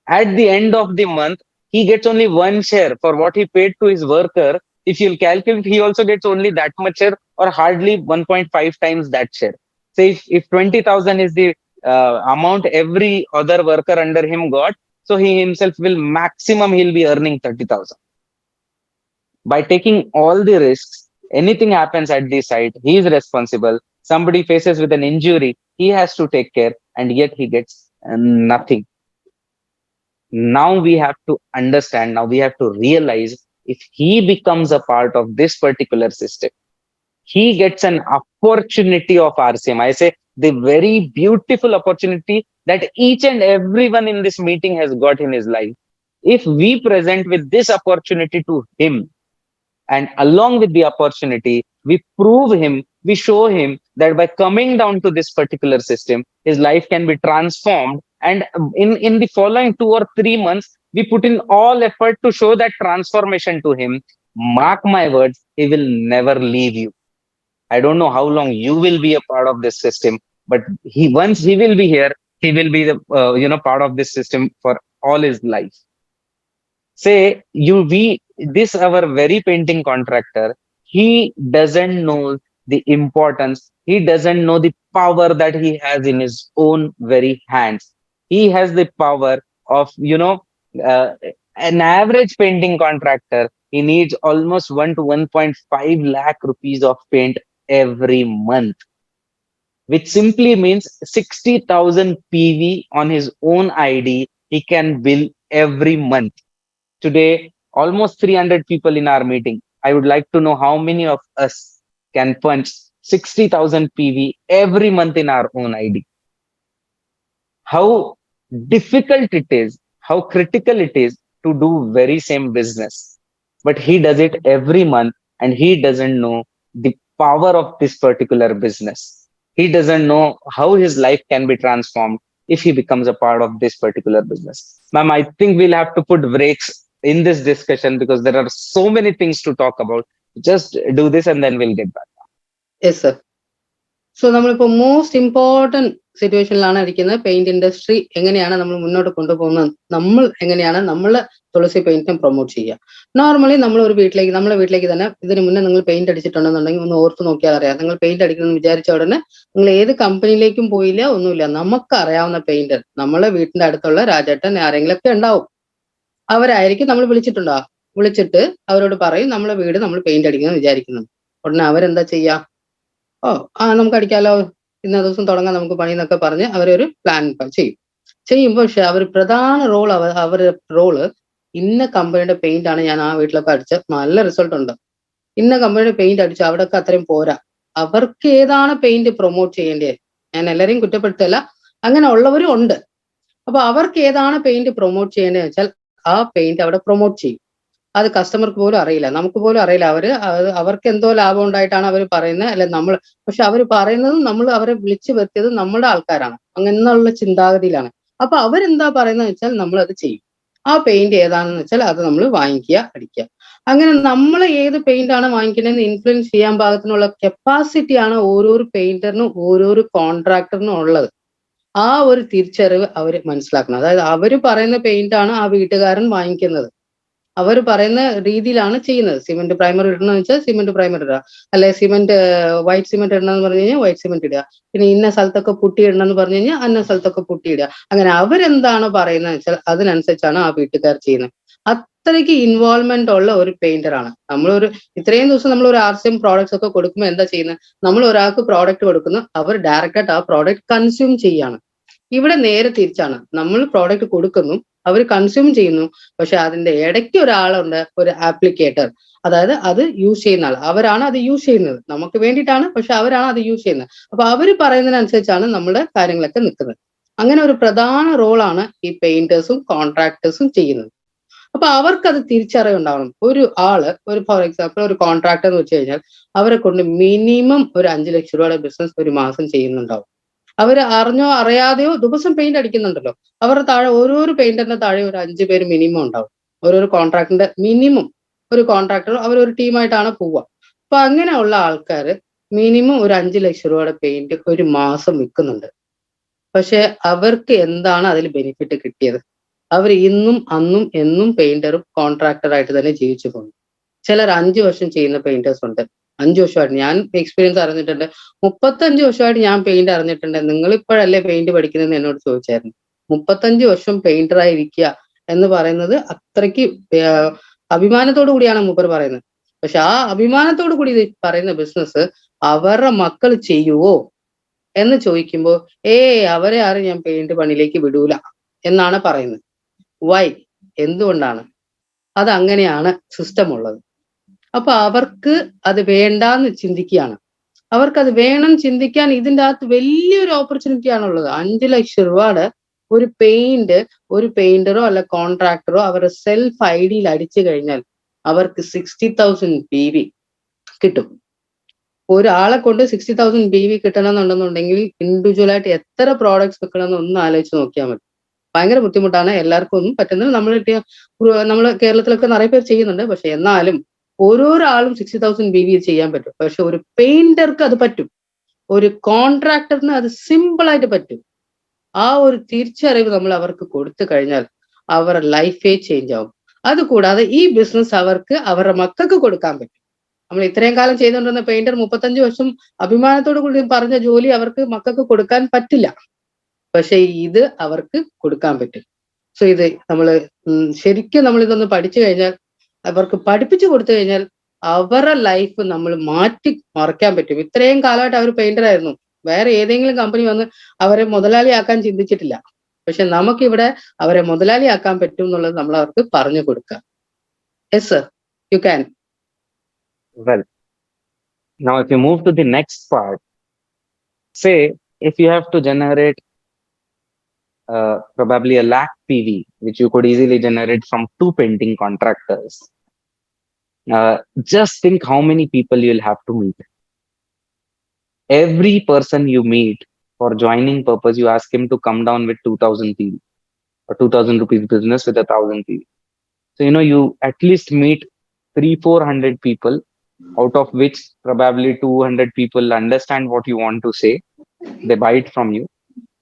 At the end of the month, he gets only one share for what he paid to his worker. If you'll calculate, he also gets only that much share or hardly 1.5 times that share. Say if 20,000 is the amount every other worker under him got, so he himself will maximum he'll be earning 30,000. By taking all the risks, anything happens at the site, he is responsible. Somebody faces with an injury, he has to take care, and yet he gets nothing. Now we have to understand, now we have to realize, if he becomes a part of this particular system, he gets an opportunity of RCM. I say the very beautiful opportunity that each and everyone in this meeting has got in his life. If we present with this opportunity to him, and along with the opportunity, we prove him, we show him that by coming down to this particular system, his life can be transformed. And in the following 2 or 3 months, we put in all effort to show that transformation to him. Mark my words, he will never leave you. I don't know how long you will be a part of this system, but he once he will be here, he will be the part of this system for all his life. Say you we this our very painting contractor, he doesn't know the importance, he doesn't know the power that he has in his own very hands. He has the power of uh, an average painting contractor, he needs almost 1 to 1.5 lakh rupees of paint every month, which simply means 60,000 PV on his own ID he can bill every month. Today, almost 300 people in our meeting. I would like to know how many of us can punch 60,000 PV every month in our own ID. How difficult it is, how critical it is to do very same business. But he does it every month and he doesn't know the power of this particular business. He doesn't know how his life can be transformed if he becomes a part of this particular business. Ma'am, I think we'll have to put breaks in this discussion because there are so many things to talk about. Just do this and then we'll get back. Yes, sir. So നമ്മളിപ്പോ most important സിറ്റുവേഷനിലാണ് ഇരിക്കുന്നത്. Paint industry എങ്ങനെയാണ് നമ്മൾ മുന്നോട്ട് കൊണ്ടുപോകുന്നത്, നമ്മൾ എങ്ങനെയാണ് നമ്മള് തുളസി പെയിന്റിനെ promote ചെയ്യുക. നോർമലി നമ്മൾ ഒരു വീട്ടിലേക്ക്, നമ്മളെ വീട്ടിലേക്ക് തന്നെ ഇതിന് മുന്നേ നിങ്ങൾ പെയിന്റ് അടിച്ചിട്ടുണ്ടെന്നുണ്ടെങ്കിൽ ഒന്ന് ഓർത്ത് നോക്കിയാൽ അറിയാം. നിങ്ങൾ പെയിന്റ് അടിക്കണമെന്ന് വിചാരിച്ച ഉടനെ നിങ്ങൾ ഏത് കമ്പനിയിലേക്കും പോയില്ല, ഒന്നുമില്ല. നമുക്ക് അറിയാവുന്ന പെയിന്റർ, നമ്മളെ വീട്ടിന്റെ അടുത്തുള്ള രാജേട്ടൻ ആരെങ്കിലും ഒക്കെ ഉണ്ടാവും. അവരായിരിക്കും നമ്മൾ വിളിച്ചിട്ടുണ്ടാവും. വിളിച്ചിട്ട് അവരോട് പറയും നമ്മളെ വീട് നമ്മൾ പെയിന്റ് അടിക്കണം വിചാരിക്കുന്നു. ഉടനെ അവരെന്താ ചെയ്യാ? നമുക്ക് അടിക്കാലോ, ഇന്ന ദിവസം തുടങ്ങാൻ നമുക്ക് പണി എന്നൊക്കെ പറഞ്ഞ് അവരൊരു പ്ലാൻ ചെയ്യുമ്പോൾ പക്ഷെ അവർ പ്രധാന അവരുടെ റോള്, ഇന്ന കമ്പനിയുടെ പെയിന്റ് ആണ് ഞാൻ ആ വീട്ടിലൊക്കെ അടിച്ച നല്ല റിസൾട്ട് ഉണ്ട്, ഇന്ന കമ്പനിയുടെ പെയിന്റ് അടിച്ചു അവിടെയൊക്കെ അത്രയും പോരാ, അവർക്ക് ഏതാണ് പെയിന്റ് പ്രൊമോട്ട് ചെയ്യേണ്ടത്. ഞാൻ എല്ലാരെയും കുറ്റപ്പെടുത്തല്ല, അങ്ങനെ ഉള്ളവരും ഉണ്ട്. അപ്പൊ അവർക്ക് ഏതാണ് പെയിന്റ് പ്രൊമോട്ട് ചെയ്യേണ്ടതെന്ന് വെച്ചാൽ ആ പെയിന്റ് അവിടെ പ്രൊമോട്ട് ചെയ്യും. അത് കസ്റ്റമർക്ക് പോലും അറിയില്ല, നമുക്ക് പോലും അറിയില്ല. അവർക്ക് എന്തോ ലാഭം ഉണ്ടായിട്ടാണ് അവർ പറയുന്നത്, അല്ലെ നമ്മൾ. പക്ഷെ അവർ പറയുന്നതും നമ്മൾ അവരെ വിളിച്ചു വരുത്തിയതും നമ്മുടെ ആൾക്കാരാണ്, അങ്ങനെയുള്ള ചിന്താഗതിയിലാണ്. അപ്പൊ അവരെന്താ പറയുന്നത് വെച്ചാൽ നമ്മൾ അത് ചെയ്യും. ആ പെയിന്റ് ഏതാണെന്ന് വെച്ചാൽ അത് നമ്മൾ വാങ്ങിക്കുക, അടിക്കുക. അങ്ങനെ നമ്മൾ ഏത് പെയിന്റ് ആണ് വാങ്ങിക്കണമെന്ന് ഇൻഫ്ലുവൻസ് ചെയ്യാൻ പാകത്തിനുള്ള കപ്പാസിറ്റിയാണ് ഓരോരോ പെയിന്ററിനും ഓരോരോ കോൺട്രാക്ടറിനും ഉള്ളത്. ആ ഒരു തിരിച്ചറിവ് അവർ മനസ്സിലാക്കണം. അതായത് അവർ പറയുന്ന പെയിന്റ് ആണ് ആ വീട്ടുകാരൻ വാങ്ങിക്കുന്നത്. അവർ പറയുന്ന രീതിയിലാണ് ചെയ്യുന്നത്. സിമന്റ് പ്രൈമർ ഇടണമെന്ന് വെച്ചാൽ സിമന്റ് പ്രൈമർ ഇടുക, അല്ലെ സിമന്റ് വൈറ്റ് സിമന്റ് ഇടണമെന്ന് പറഞ്ഞു കഴിഞ്ഞാൽ വൈറ്റ് സിമന്റ് ഇടുക, പിന്നെ ഇന്ന സ്ഥലത്തൊക്കെ പുട്ടി ഇടണമെന്ന് പറഞ്ഞു കഴിഞ്ഞാൽ അന്ന സ്ഥലത്തൊക്കെ പുട്ടി ഇടുക. അങ്ങനെ അവരെന്താണോ പറയുന്നത് വെച്ചാൽ അതിനനുസരിച്ചാണ് ആ വീട്ടുകാർ ചെയ്യുന്നത്. അത്രയ്ക്ക് ഇൻവോൾവ്മെന്റ് ഉള്ള ഒരു പെയിന്ററാണ്. ഇത്രയും ദിവസം നമ്മൾ ഒരു ആർട്സിയം പ്രോഡക്ട്സ് ഒക്കെ കൊടുക്കുമ്പോൾ എന്താ ചെയ്യുന്നത്? നമ്മൾ ഒരാൾക്ക് പ്രോഡക്റ്റ് കൊടുക്കുന്നു, അവർ ഡയറക്റ്റ് ആയിട്ട് ആ പ്രോഡക്റ്റ് കൺസ്യൂം ചെയ്യാണ്. ഇവിടെ നേരെ തിരിച്ചാണ്. നമ്മൾ പ്രോഡക്റ്റ് കൊടുക്കുന്നു, അവർ കൺസ്യൂം ചെയ്യുന്നു. പക്ഷെ അതിന്റെ ഇടയ്ക്ക് ഒരാളുണ്ട്, ഒരു ആപ്ലിക്കേറ്റർ. അതായത് അത് യൂസ് ചെയ്യുന്ന ആൾ, അവരാണ് അത് യൂസ് ചെയ്യുന്നത്. നമുക്ക് വേണ്ടിയിട്ടാണ്, പക്ഷെ അവരാണ് അത് യൂസ് ചെയ്യുന്നത്. അപ്പൊ അവർ പറയുന്നതിനനുസരിച്ചാണ് നമ്മുടെ കാര്യങ്ങളൊക്കെ നിൽക്കുന്നത്. അങ്ങനെ ഒരു പ്രധാന റോളാണ് ഈ പെയിന്റേഴ്സും കോൺട്രാക്ടേഴ്സും ചെയ്യുന്നത്. അപ്പൊ അവർക്കത് തിരിച്ചറിവുണ്ടാവണം. ഒരു ഫോർ എക്സാമ്പിൾ ഒരു കോൺട്രാക്ടർ എന്ന് വെച്ച് കഴിഞ്ഞാൽ അവരെ കൊണ്ട് മിനിമം ഒരു 5 ലക്ഷം രൂപയുടെ ബിസിനസ് ഒരു മാസം ചെയ്യുന്നുണ്ടാവും. അവർ അറിഞ്ഞോ അറിയാതെയോ ദിവസം പെയിന്റ് അടിക്കുന്നുണ്ടല്ലോ. അവരുടെ താഴെ ഓരോരോ പെയിന്ററിന്റെ താഴെ ഒരു 5 പേര് മിനിമം ഉണ്ടാവും. ഓരോരോ കോൺട്രാക്ടിന്റെ മിനിമം ഒരു കോൺട്രാക്ടർ അവരൊരു ടീമായിട്ടാണ് പോവുക. അപ്പൊ അങ്ങനെയുള്ള ആൾക്കാർ മിനിമം ഒരു 5 ലക്ഷം രൂപയുടെ പെയിന്റ് ഒരു മാസം വിൽക്കുന്നുണ്ട്. പക്ഷെ അവർക്ക് എന്താണ് അതിൽ ബെനിഫിറ്റ് കിട്ടിയത്? അവർ ഇന്നും അന്നും എന്നും പെയിന്ററും കോൺട്രാക്ടറായിട്ട് തന്നെ ജീവിച്ചു പോകുന്നു. ചിലർ 5 വർഷം ചെയ്യുന്ന പെയിന്റേഴ്സ് ഉണ്ട്. 5 വർഷമായിട്ട് ഞാൻ എക്സ്പീരിയൻസ് അറിഞ്ഞിട്ടുണ്ട്. 35 വർഷമായിട്ട് ഞാൻ പെയിന്റ് അറിഞ്ഞിട്ടുണ്ട്. നിങ്ങൾ ഇപ്പോഴല്ലേ പെയിന്റ് പഠിക്കുന്നതെന്ന് എന്നോട് ചോദിച്ചായിരുന്നു. 35 വർഷം പെയിന്ററായി ഇരിക്കുക എന്ന് പറയുന്നത് അത്രയ്ക്ക് അഭിമാനത്തോടു കൂടിയാണ് മൂപ്പർ പറയുന്നത്. പക്ഷെ ആ അഭിമാനത്തോടു കൂടി പറയുന്ന ബിസിനസ് അവരുടെ മക്കൾ ചെയ്യുവോ എന്ന് ചോദിക്കുമ്പോൾ അവരെ ആരും ഞാൻ പെയിന്റ് പണിയിലേക്ക് വിടൂല എന്നാണ് പറയുന്നത്. വൈ? എന്തുകൊണ്ടാണ്? അത് അങ്ങനെയാണ് സിസ്റ്റം ഉള്ളത്. അപ്പൊ അവർക്ക് അത് വേണ്ടാന്ന് ചിന്തിക്കുകയാണ്. അവർക്കത് വേണം ചിന്തിക്കാൻ ഇതിൻ്റെ അകത്ത് വലിയൊരു ഓപ്പർച്യൂണിറ്റി ആണുള്ളത്. 5 ലക്ഷം രൂപയുടെ ഒരു ഒരു പെയിന്ററോ അല്ല കോൺട്രാക്ടറോ അവരുടെ സെൽഫ് ഐഡിയിൽ അടിച്ചു കഴിഞ്ഞാൽ അവർക്ക് 60,000 BV കിട്ടും. ഒരാളെ കൊണ്ട് 60,000 BV കിട്ടണമെന്നുണ്ടെന്നുണ്ടെങ്കിൽ ഇൻഡിവിജ്വൽ ആയിട്ട് എത്ര പ്രോഡക്ട്സ് വെക്കണമെന്ന് ഒന്ന് ആലോചിച്ച് നോക്കിയാൽ മതി. ഭയങ്കര ബുദ്ധിമുട്ടാണ്. എല്ലാവർക്കും ഒന്നും പറ്റുന്നത്. നമ്മൾ കേരളത്തിലൊക്കെ നിറയെ പേര് ചെയ്യുന്നുണ്ട്. പക്ഷെ എന്നാലും ഓരോരോ ആളും 60,000 BV ചെയ്യാൻ പറ്റും. പക്ഷെ ഒരു പെയിന്റർക്ക് അത് പറ്റും. ഒരു കോൺട്രാക്ടറിന് അത് സിമ്പിൾ ആയിട്ട് പറ്റും. ആ ഒരു തിരിച്ചറിവ് നമ്മൾ അവർക്ക് കൊടുത്തു കഴിഞ്ഞാൽ അവരുടെ ലൈഫേ ചേഞ്ച് ആവും. അതുകൂടാതെ ഈ ബിസിനസ് അവർക്ക് അവരുടെ മക്കൾക്ക് കൊടുക്കാൻ പറ്റും. നമ്മൾ ഇത്രയും കാലം ചെയ്തുകൊണ്ടിരുന്ന പെയിന്റർ 35 വർഷം അഭിമാനത്തോടു കൂടി പറഞ്ഞ ജോലി അവർക്ക് മക്കൾക്ക് കൊടുക്കാൻ പറ്റില്ല. പക്ഷെ ഇത് അവർക്ക് കൊടുക്കാൻ പറ്റും. സോ ഇത് ശരിക്കും നമ്മൾ ഇതൊന്ന് പഠിച്ചു കഴിഞ്ഞാൽ, അവർക്ക് പഠിപ്പിച്ചു കൊടുത്തു കഴിഞ്ഞാൽ അവരുടെ ലൈഫ് നമ്മൾ മാറ്റി മറിക്കാൻ പറ്റും. ഇത്രയും കാലമായിട്ട് അവർ പെയിന്റർ ആയിരുന്നു. വേറെ ഏതെങ്കിലും കമ്പനി വന്ന് അവരെ മുതലാളിയാക്കാൻ ചിന്തിച്ചിട്ടില്ല. പക്ഷെ നമുക്കിവിടെ അവരെ മുതലാളിയാക്കാൻ പറ്റും എന്നുള്ളത് നമ്മൾ അവർക്ക് പറഞ്ഞു കൊടുക്കുക. Yes sir, you can. Well, now if you move to the next part, say if you have to generate probably a lakh PV, which you could easily generate from 2 painting contractors. Just think how many people you'll have to meet. Every person you meet for joining purpose, you ask him to come down with 2,000 PV or 2,000 rupees business with 1,000 PV. So, you at least meet 300-400 people, out of which probably 200 people understand what you want to say. They buy it from you.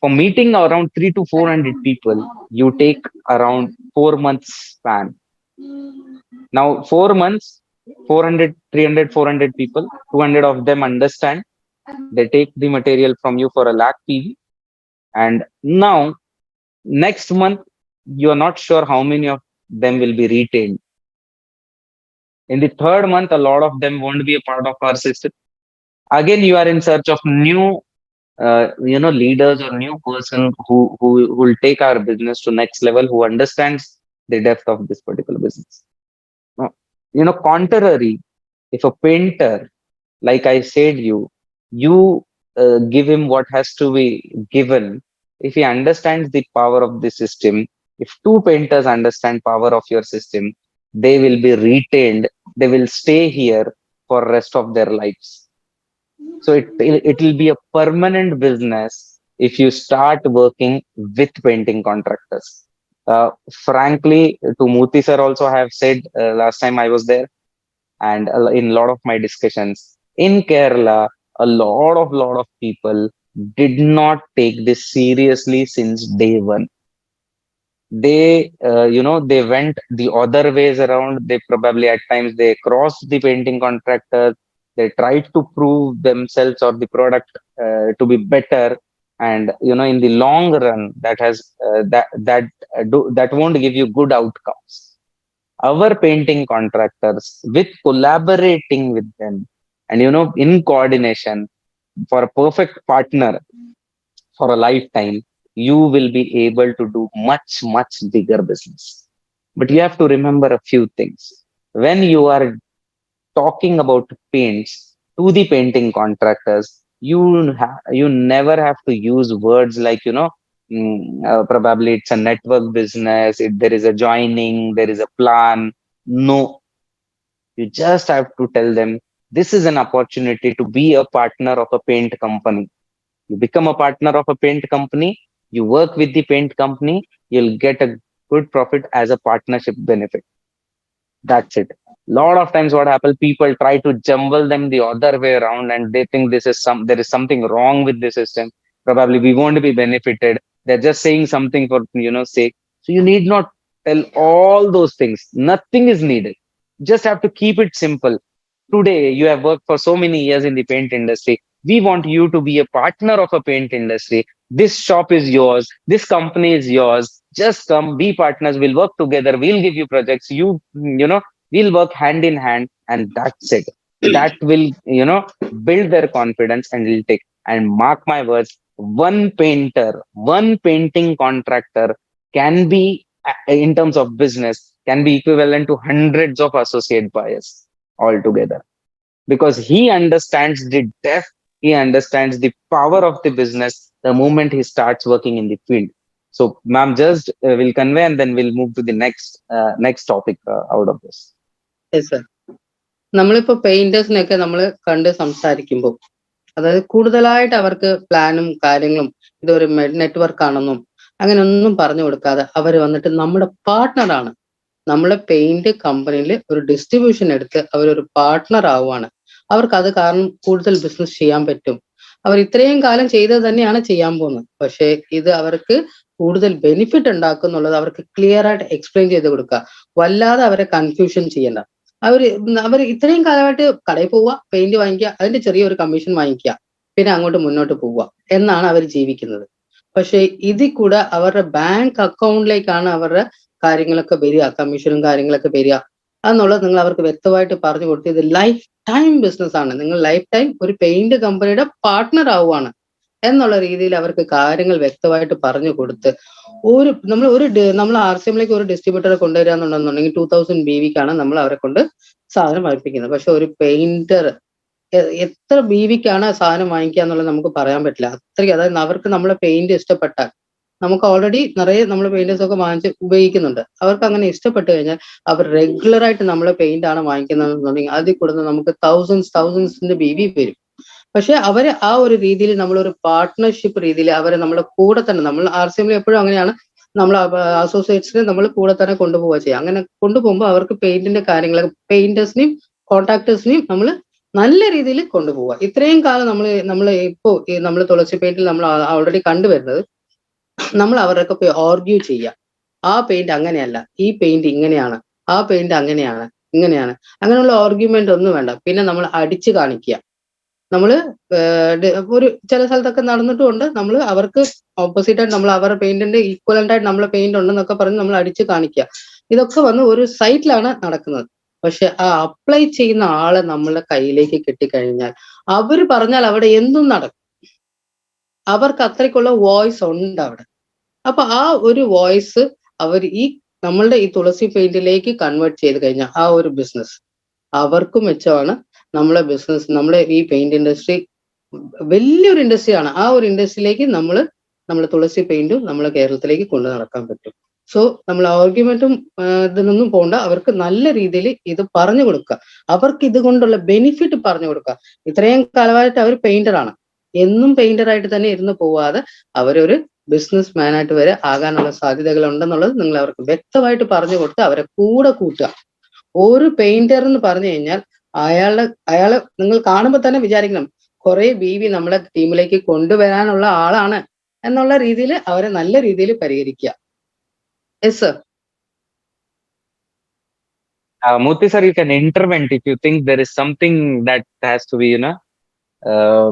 For meeting around 300 to 400 people, you take around 4 months span. Now, 4 months, 400, 300, 400 people, 200 of them understand. They take the material from you for a lakh PV. And now, next month, you are not sure how many of them will be retained. In the third month, a lot of them won't be a part of our system. Again, you are in search of new leaders or new person who will take our business to next level, who understands the depth of this particular business. Contrary, if a painter, like I said, you give him what has to be given. If he understands the power of the system, if 2 painters understand power of your system, they will be retained. They will stay here for rest of their lives. So it will be a permanent business if you start working with painting contractors. Frankly, to Moorthy sir also I have said last time I was there, and in a lot of my discussions in Kerala, a lot of people, did not take this seriously since day one. They, they went the other ways around. They probably at times they crossed the painting contractor. They tried to prove themselves or the product to be better. And, in the long run, that has, that won't give you good outcomes. Our painting contractors, with collaborating with them and, in coordination for a perfect partner for a lifetime, you will be able to do much, much bigger business. But you have to remember a few things. When you are talking about paints to the painting contractors, you never have to use words like, probably it's a network business, there is a joining, there is a plan. No, you just have to tell them this is an opportunity to be a partner of a paint company. You become a partner of a paint company, you work with the paint company, you'll get a good profit as a partnership benefit. That's it. Lot of times what happens, people try to jumble them the other way around and they think there is something wrong with the system. Probably we won't be benefited. They're just saying something for, sake. So you need not tell all those things. Nothing is needed. Just have to keep it simple. Today you have worked for so many years in the paint industry. We want you to be a partner of a paint industry. This shop is yours, this company is yours. Just come, be partners, we'll work together, we'll give you projects, we'll work hand in hand, and that's it. That will, build their confidence and will take. And mark my words, one painter, one painting contractor can be, in terms of business, can be equivalent to hundreds of associate buyers altogether, because he understands the depth, he understands the power of the business the moment he starts working in the field. So, ma'am, just will convey and then we'll move to the next topic out of this. Yes sir. നമ്മളിപ്പോ പെയിന്റേഴ്സിനെയൊക്കെ നമ്മൾ കണ്ട് സംസാരിക്കുമ്പോൾ, അതായത് കൂടുതലായിട്ട് അവർക്ക് പ്ലാനും കാര്യങ്ങളും ഇതൊരു നെറ്റ്വർക്ക് ആണെന്നും അങ്ങനെ ഒന്നും പറഞ്ഞു കൊടുക്കാതെ അവർ വന്നിട്ട് നമ്മുടെ പാർട്ട്ണറാണ്. നമ്മളെ പെയിന്റ് കമ്പനിയിൽ ഒരു ഡിസ്ട്രിബ്യൂഷൻ എടുത്ത് അവരൊരു പാർട്ട്ണർ ആവുകയാണ്. അവർക്ക് അത് കാരണം കൂടുതൽ ബിസിനസ് ചെയ്യാൻ പറ്റും. അവർ ഇത്രയും കാലം ചെയ്തത് തന്നെയാണ് ചെയ്യാൻ പോകുന്നത്. പക്ഷേ ഇത് അവർക്ക് കൂടുതൽ ബെനിഫിറ്റ് ഉണ്ടാക്കും എന്നുള്ളത് അവർക്ക് ക്ലിയർ ആയിട്ട് എക്സ്പ്ലെയിൻ ചെയ്ത് കൊടുക്കുക. വല്ലാതെ അവരെ കൺഫ്യൂഷൻ ചെയ്യണ്ട. അവർ ഇത്രയും കാലമായിട്ട് കടയിൽ പോവുക, പെയിന്റ് വാങ്ങിക്കുക, അതിന്റെ ചെറിയൊരു കമ്മീഷൻ വാങ്ങിക്കുക, പിന്നെ അങ്ങോട്ട് മുന്നോട്ട് പോവുക എന്നാണ് അവർ ജീവിക്കുന്നത്. പക്ഷെ ഇതിൽ കൂടെ അവരുടെ ബാങ്ക് അക്കൗണ്ടിലേക്കാണ് അവരുടെ കാര്യങ്ങളൊക്കെ വരിക, കമ്മീഷനും കാര്യങ്ങളൊക്കെ വരിക എന്നുള്ളത് നിങ്ങൾ അവർക്ക് വ്യക്തമായിട്ട് പറഞ്ഞു കൊടുത്ത് ഇത് ലൈഫ് ടൈം ബിസിനസ് ആണ്, നിങ്ങൾ ലൈഫ് ടൈം ഒരു പെയിന്റ് കമ്പനിയുടെ പാർട്ട്ണർ ആവുകയാണ് എന്നുള്ള രീതിയിൽ അവർക്ക് കാര്യങ്ങൾ വ്യക്തമായിട്ട് പറഞ്ഞു കൊടുത്ത് നമ്മൾ RCMലേക്ക് ഒരു ഡിസ്ട്രിബ്യൂട്ടറെ കൊണ്ടുവരിക എന്നുണ്ടെന്നുണ്ടെങ്കിൽ 2000 BVക്കാണ് നമ്മൾ അവരെ കൊണ്ട് സാധനം വാങ്ങിപ്പിക്കുന്നത്. പക്ഷെ ഒരു പെയിന്റർ എത്ര BVക്കാണ് സാധനം വാങ്ങിക്കുക എന്നുള്ളത് നമുക്ക് പറയാൻ പറ്റില്ല. അത്രയ്ക്ക്, അതായത് അവർക്ക് നമ്മളെ പെയിന്റ് ഇഷ്ടപ്പെട്ടാൽ, നമുക്ക് ഓൾറെഡി നിറയെ നമ്മൾ പെയിന്റേഴ്സ് ഒക്കെ വാങ്ങിച്ച് ഉപയോഗിക്കുന്നുണ്ട്, അവർക്ക് അങ്ങനെ ഇഷ്ടപ്പെട്ട് കഴിഞ്ഞാൽ അവർ റെഗുലർ ആയിട്ട് നമ്മളെ പെയിന്റ് ആണ് വാങ്ങിക്കുന്നതെന്നുണ്ടെങ്കിൽ അതിൽ കൂടുതൽ നമുക്ക് തൗസൻഡ്സിന്റെ BV വരും. പക്ഷെ അവര് ആ ഒരു രീതിയിൽ നമ്മളൊരു പാർട്ട്ണർഷിപ്പ് രീതിയിൽ അവരെ നമ്മുടെ കൂടെ തന്നെ, നമ്മൾ RCMൽ എപ്പോഴും അങ്ങനെയാണ്, നമ്മൾ അസോസിയേറ്റ്സിനെ നമ്മൾ കൂടെ തന്നെ കൊണ്ടുപോവുക ചെയ്യുക. അങ്ങനെ കൊണ്ടുപോകുമ്പോൾ അവർക്ക് പെയിന്റിന്റെ കാര്യങ്ങളൊക്കെ പെയിന്റേഴ്സിനെയും കോൺട്രാക്ടേഴ്സിനെയും നമ്മൾ നല്ല രീതിയിൽ കൊണ്ടുപോവുക. ഇത്രയും കാലം നമ്മൾ ഇപ്പോൾ നമ്മൾ തുളസി പെയിന്റിൽ നമ്മൾ ഓൾറെഡി കണ്ടുവരുന്നത്, നമ്മൾ അവരൊക്കെ പോയി ആർഗ്യൂ ചെയ്യുക. ആ പെയിന്റ് അങ്ങനെയല്ല, ഈ പെയിന്റ് ഇങ്ങനെയാണ്, ആ പെയിന്റ് അങ്ങനെയാണ്, ഇങ്ങനെയാണ്, അങ്ങനെയുള്ള ആർഗ്യുമെന്റ് ഒന്നും വേണ്ട. പിന്നെ നമ്മൾ അടിച്ചു കാണിക്കുക. നമ്മള് ഒരു ചില സ്ഥലത്തൊക്കെ നടന്നിട്ടുമുണ്ട്, നമ്മൾ അവർക്ക് ഓപ്പോസിറ്റ് ആയിട്ട് നമ്മൾ അവരുടെ പെയിന്റിന്റെ ഈക്വലന്റ് ആയിട്ട് നമ്മളെ പെയിന്റ് ഉണ്ടെന്നൊക്കെ പറഞ്ഞ് നമ്മൾ അടിച്ചു കാണിക്കുക. ഇതൊക്കെ വന്ന് ഒരു സൈറ്റിലാണ് നടക്കുന്നത്. പക്ഷെ ആ അപ്ലൈ ചെയ്യുന്ന ആളെ നമ്മളെ കയ്യിലേക്ക് കിട്ടിക്കഴിഞ്ഞാൽ അവര് പറഞ്ഞാൽ അവിടെ എന്തും നടക്കും. അവർക്ക് അത്രയ്ക്കുള്ള വോയിസ് ഉണ്ട് അവിടെ. അപ്പൊ ആ ഒരു വോയിസ് അവർ നമ്മളുടെ ഈ തുളസി പെയിന്റിലേക്ക് കൺവേർട്ട് ചെയ്ത് കഴിഞ്ഞാൽ ആ ഒരു ബിസിനസ് അവർക്കും മെച്ചമാണ്. നമ്മളെ ഈ പെയിന്റ് ഇൻഡസ്ട്രി വലിയൊരു ഇൻഡസ്ട്രിയാണ്. ആ ഒരു ഇൻഡസ്ട്രിയിലേക്ക് നമ്മളെ തുളസി പെയിന്റും നമ്മളെ കേരളത്തിലേക്ക് കൊണ്ടു നടക്കാൻ പറ്റും. സോ നമ്മൾ ആർഗ്യുമെന്റും ഇതിനൊന്നും പോകണ്ട, അവർക്ക് നല്ല രീതിയിൽ ഇത് പറഞ്ഞു കൊടുക്കുക, അവർക്ക് ഇത് കൊണ്ടുള്ള ബെനിഫിറ്റ് പറഞ്ഞു കൊടുക്കുക. ഇത്രയും കാലമായിട്ട് അവർ പെയിന്ററാണ്, എന്നും പെയിന്ററായിട്ട് തന്നെ ഇരുന്ന് പോവാതെ അവരൊരു ബിസിനസ് മാനായിട്ട് വരെ ആകാനുള്ള സാധ്യതകൾ ഉണ്ടെന്നുള്ളത് നിങ്ങൾ അവർക്ക് വ്യക്തമായിട്ട് പറഞ്ഞു കൊടുത്ത് അവരെ കൂടെ കൂട്ടുക. ഒരു പെയിന്റർ എന്ന് പറഞ്ഞു കഴിഞ്ഞാൽ അയാളെ നിങ്ങൾ കാണുമ്പോൾ തന്നെ വിചാരിക്കണം കുറെ ബി നമ്മളെ ടീമിലേക്ക് കൊണ്ടുവരാനുള്ള ആളാണ് എന്നുള്ള രീതിയിൽ അവരെ നല്ല രീതിയിൽ പരിഹരിക്കുക. Yes sir. Murthy sir, you can intervene if you think there is something that has to be, uh,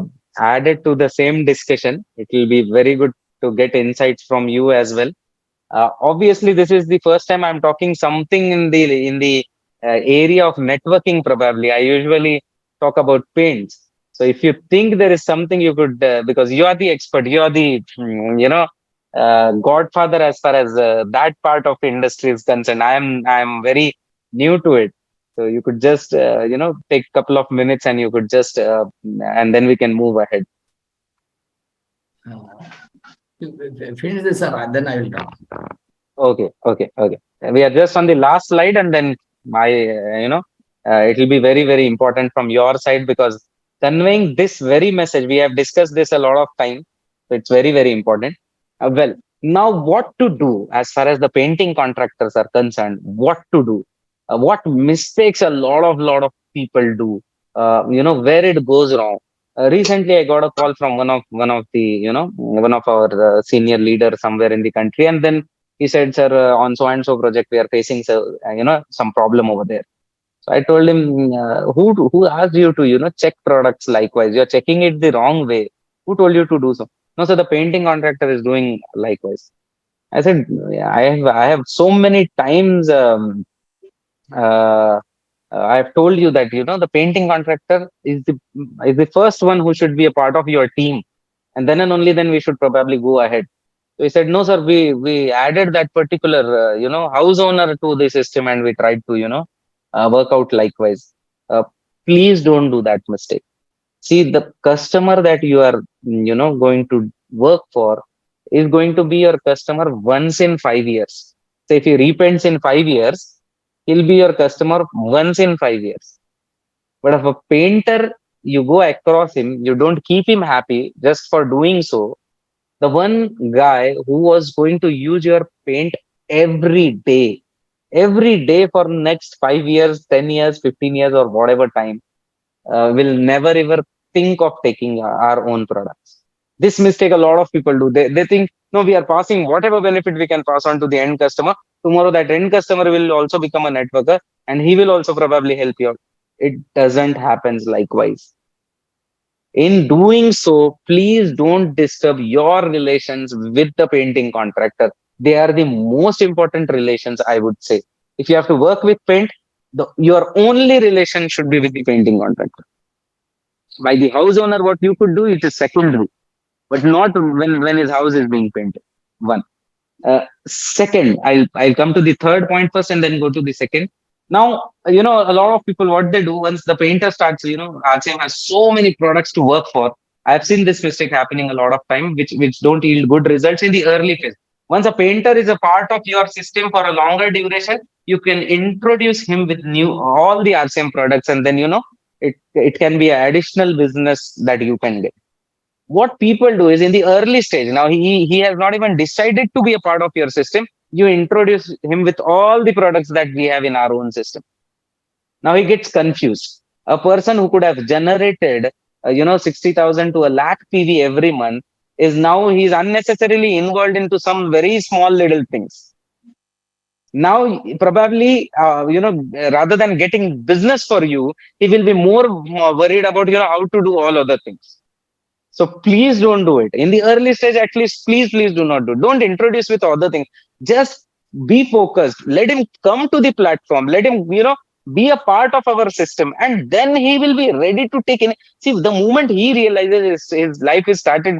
added to the same discussion. It will be very good to get insights from you as well. Obviously, this is the first time I'm talking something in the area of networking. Probably, I usually talk about paints. So, if you think there is something you could, because you are the expert, you are the godfather as far as that part of industry is concerned. I am very new to it. So you could just take a couple of minutes and you could just and then we can move ahead. Finish this, sir, and then I will talk. Okay. We are just on the last slide, and then my, it will be very, very important from your side because conveying this very message, we have discussed this a lot of time. So it's very, very important. Well, now what to do as far as the painting contractors are concerned? What to do? What mistakes a lot of people do? Where it goes wrong. Recently, I got a call from one of the one of our senior leaders somewhere in the country, and then he said, sir, on so and so project we are facing some problem over there. So I told him, who asked you to check products likewise? You're checking it the wrong way. Who told you to do so? No, so the painting contractor is doing likewise. I said, "Yeah, I have so many times uh, I have told you that the painting contractor is the first one who should be a part of your team, and then and only then we should probably go ahead." So he said, "No, sir, we added that particular house owner to the system, and we tried to work out likewise." Uh, Please don't do that mistake. See, the customer that you are going to work for is going to be your customer once in 5 years. So if he repaints in 5 years, he'll be your customer once in 5 years. But if a painter, you go across him, you don't keep him happy just for doing so. The one guy who was going to use your paint every day for next 5 years, 10 years, 15 years, or whatever time, will never ever think of taking our own products. This mistake a lot of people do. They think, no, we are passing whatever benefit we can pass on to the end customer. Tomorrow, that end customer will also become a networker and he will also probably help you out. It doesn't happen likewise. In doing so, please don't disturb your relations with the painting contractor. They are the most important relations, I would say. If you have to work with paint, your only relation should be with the painting contractor. By the house owner, what you could do, it is secondary, but not when his house is being painted. One. Second, I'll come to the third point first and then go to the second. Now, a lot of people, what they do once the painter starts, RCM has so many products to work for. I've seen this mistake happening a lot of time, which don't yield good results in the early phase. Once a painter is a part of your system for a longer duration, you can introduce him with all the RCM products, and then it can be an additional business that you can get. What people do is in the early stage, now he has not even decided to be a part of your system, you introduce him with all the products that we have in our own system. Now he gets confused. A person who could have generated 60,000 to a lakh PV every month is now he's unnecessarily involved into some very small little things. Now probably rather than getting business for you, he will be more worried about how to do all other things. So please don't do it. In the early stage, at least, please do not do. Don't introduce with other things. Just be focused. Let him come to the platform. Let him, be a part of our system. And then he will be ready to take in. See, the moment he realizes his life is started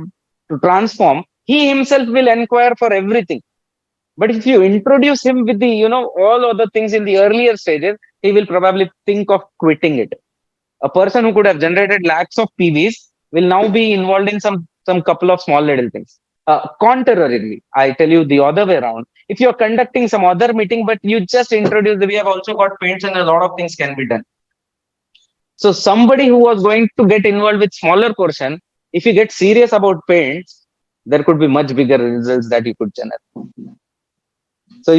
to transform, he himself will inquire for everything. But if you introduce him with the, all other things in the earlier stages, he will probably think of quitting it. A person who could have generated lakhs of PVs will now be involved in some couple of small little things. Contrarily, I tell you the other way around. If you're conducting some other meeting, but you just introduce, we have also got paints and a lot of things can be done. So somebody who was going to get involved with smaller portion, if you get serious about paints, there could be much bigger results that you could generate. So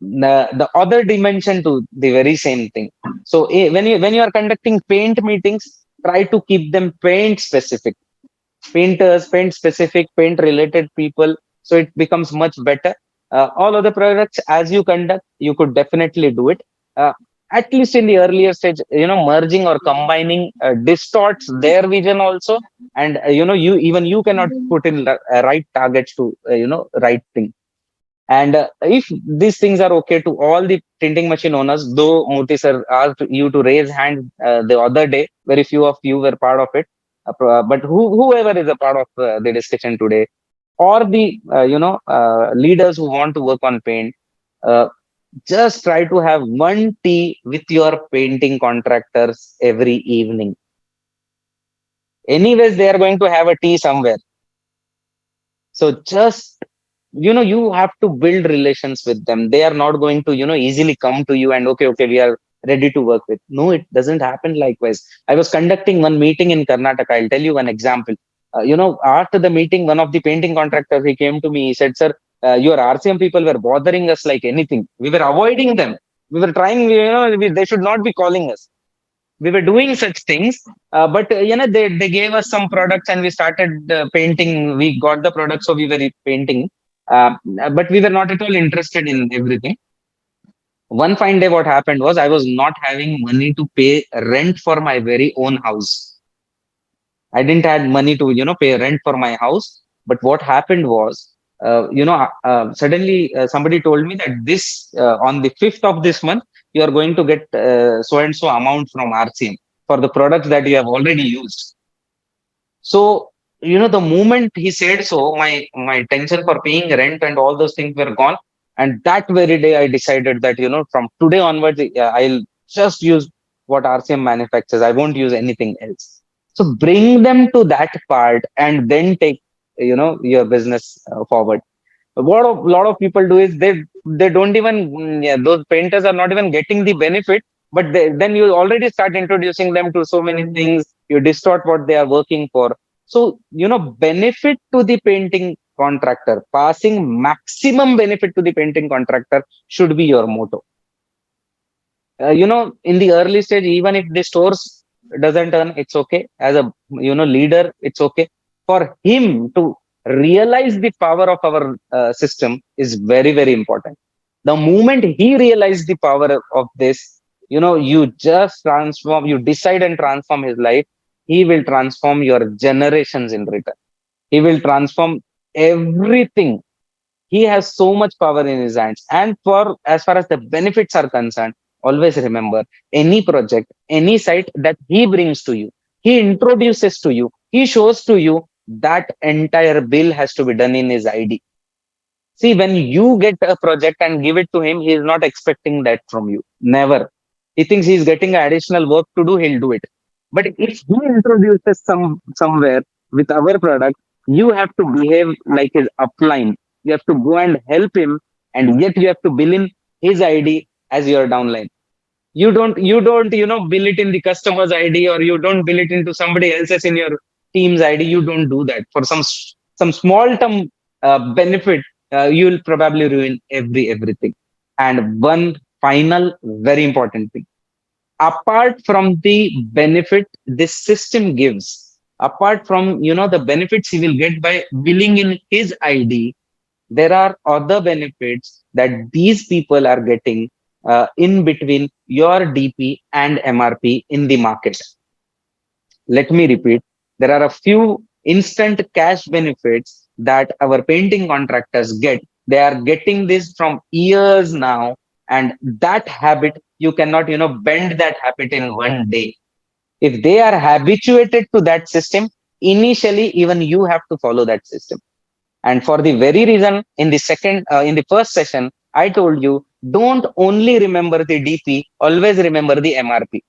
the other dimension to the very same thing. So when you are conducting paint meetings, try to keep them paint specific, painters, paint specific, paint related people. So it becomes much better. All other products, as you conduct, you could definitely do it. Uh, at least in the earlier stage, merging or combining distorts their vision also. And, you cannot put in right targets to, right thing. And if these things are okay to all the printing machine owners, though Murthy sir asked you to raise hand the other day, very few of you were part of it. But whoever is a part of the discussion today, or the leaders who want to work on paint, uh, just try to have one tea with your painting contractors every evening. Anyways, they are going to have a tea somewhere. So just you have to build relations with them. They are not going to easily come to you and okay, we are ready to work with. No, it doesn't happen likewise. I was conducting one meeting in Karnataka. I'll tell you one example. After the meeting, one of the painting contractors, he came to me. He said, sir, your RCM people were bothering us like anything. We were avoiding them. We were trying, they should not be calling us. We were doing such things, but they gave us some products and we started painting. We got the product, so we were painting, uh, but we were not at all interested in everything. One fine day, what happened was, I was not having money to pay rent for my very own house. I didn't have money to pay rent for my house. But what happened was, suddenly somebody told me that this on the 5th of this month, you are going to get so and so amount from RCM for the products that you have already used. So the moment he said so, my tension for paying rent and all those things were gone. And that very day, I decided that from today onwards, I'll just use what RCM manufactures. I won't use anything else. So bring them to that part and then take your business forward. What a lot of people do is they don't even, yeah, those painters are not even getting the benefit, but then you already start introducing them to so many things. You distort what they are working for. So benefit to the painting contractor, passing maximum benefit to the painting contractor should be your motto. In the early stage, even if the stores doesn't earn, it's okay. As a leader, it's okay. For him to realize the power of our system is very, very important. The moment he realized the power of this, you just transform, you decide and transform his life. He will transform your generations in return. He will transform everything. He has so much power in his hands. And for as far as the benefits are concerned, always remember, any project, any site that he brings to you, he introduces to you, he shows to you, that entire bill has to be done in his ID. See, when you get a project and give it to him, he is not expecting that from you. Never. He thinks he's getting additional work to do, he'll do it. But if he introduces somewhere with our product, you have to behave like his upline. You have to go and help him, and yet you have to bill in his ID as your downline. You don't bill it in the customer's ID, or you don't bill it into somebody else's in your team's ID. You don't do that for some small term benefit. You will probably ruin everything. And one final very important thing, apart from the benefit this system gives, apart from the benefits he will get by billing in his ID, there are other benefits that these people are getting in between your DP and MRP in the market. Let me repeat, there are a few instant cash benefits that our painting contractors get. They are getting this from years now, and that habit, you cannot bend that habit in one day. If they are habituated to that system, initially even you have to follow that system. And for the very reason, in the first session, I told you, don't only remember the DP, always remember the MRP.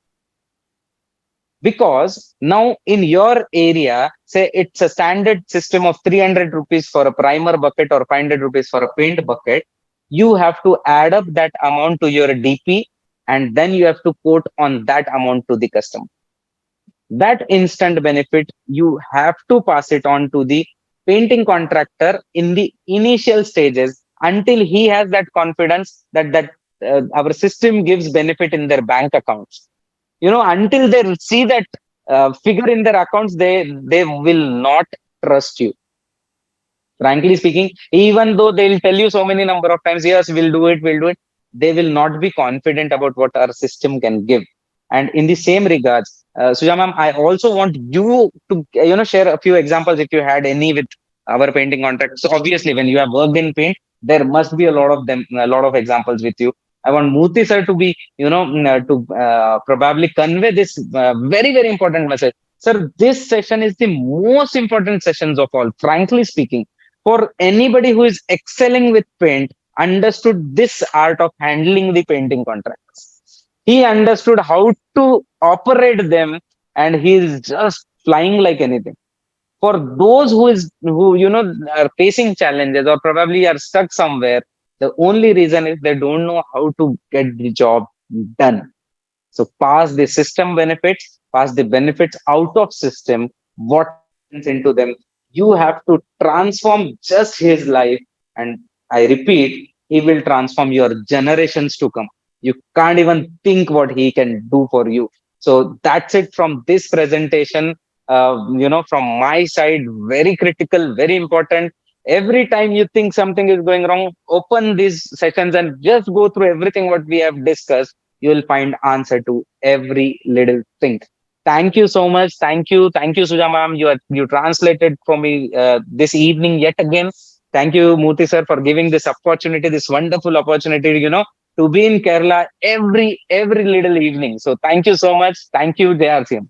Because now in your area, say it's a standard system of 300 rupees for a primer bucket or 500 rupees for a paint bucket, you have to add up that amount to your DP, and then you have to quote on that amount to the customer. That instant benefit, you have to pass it on to the painting contractor in the initial stages, until he has that confidence that our system gives benefit in their bank accounts. Until they see that figure in their accounts, they will not trust you. Frankly speaking, even though they'll tell you so many number of times, yes, we'll do it, they will not be confident about what our system can give. And in the same regards, Suja ma'am, I also want you to, share a few examples if you had any with our painting contracts. So obviously, when you have worked in paint, there must be a lot of them, a lot of examples with you. I want Murthy sir to be, to probably convey this very, very important message. Sir, this session is the most important sessions of all, frankly speaking. For anybody who is excelling with paint, understood this art of handling the painting contracts. He understood how to operate them, and he is just flying like anything. For those who are facing challenges or probably are stuck somewhere, the only reason is they don't know how to get the job done. So pass the system benefits, pass the benefits out of system, what happens into them. You have to transform just his life. And I repeat, he will transform your generations to come. You can't even think what he can do for you. So that's it from this presentation. From my side, very critical, very important. Every time you think something is going wrong, open these sessions and just go through everything what we have discussed. You will find answer to every little thing. Thank you so much. Thank you, Suja ma'am. You translated for me this evening yet again. Thank you, Murthy sir, for giving this opportunity, this wonderful opportunity, to be in Kerala every little evening. So thank you so much. Thank you, JRCM.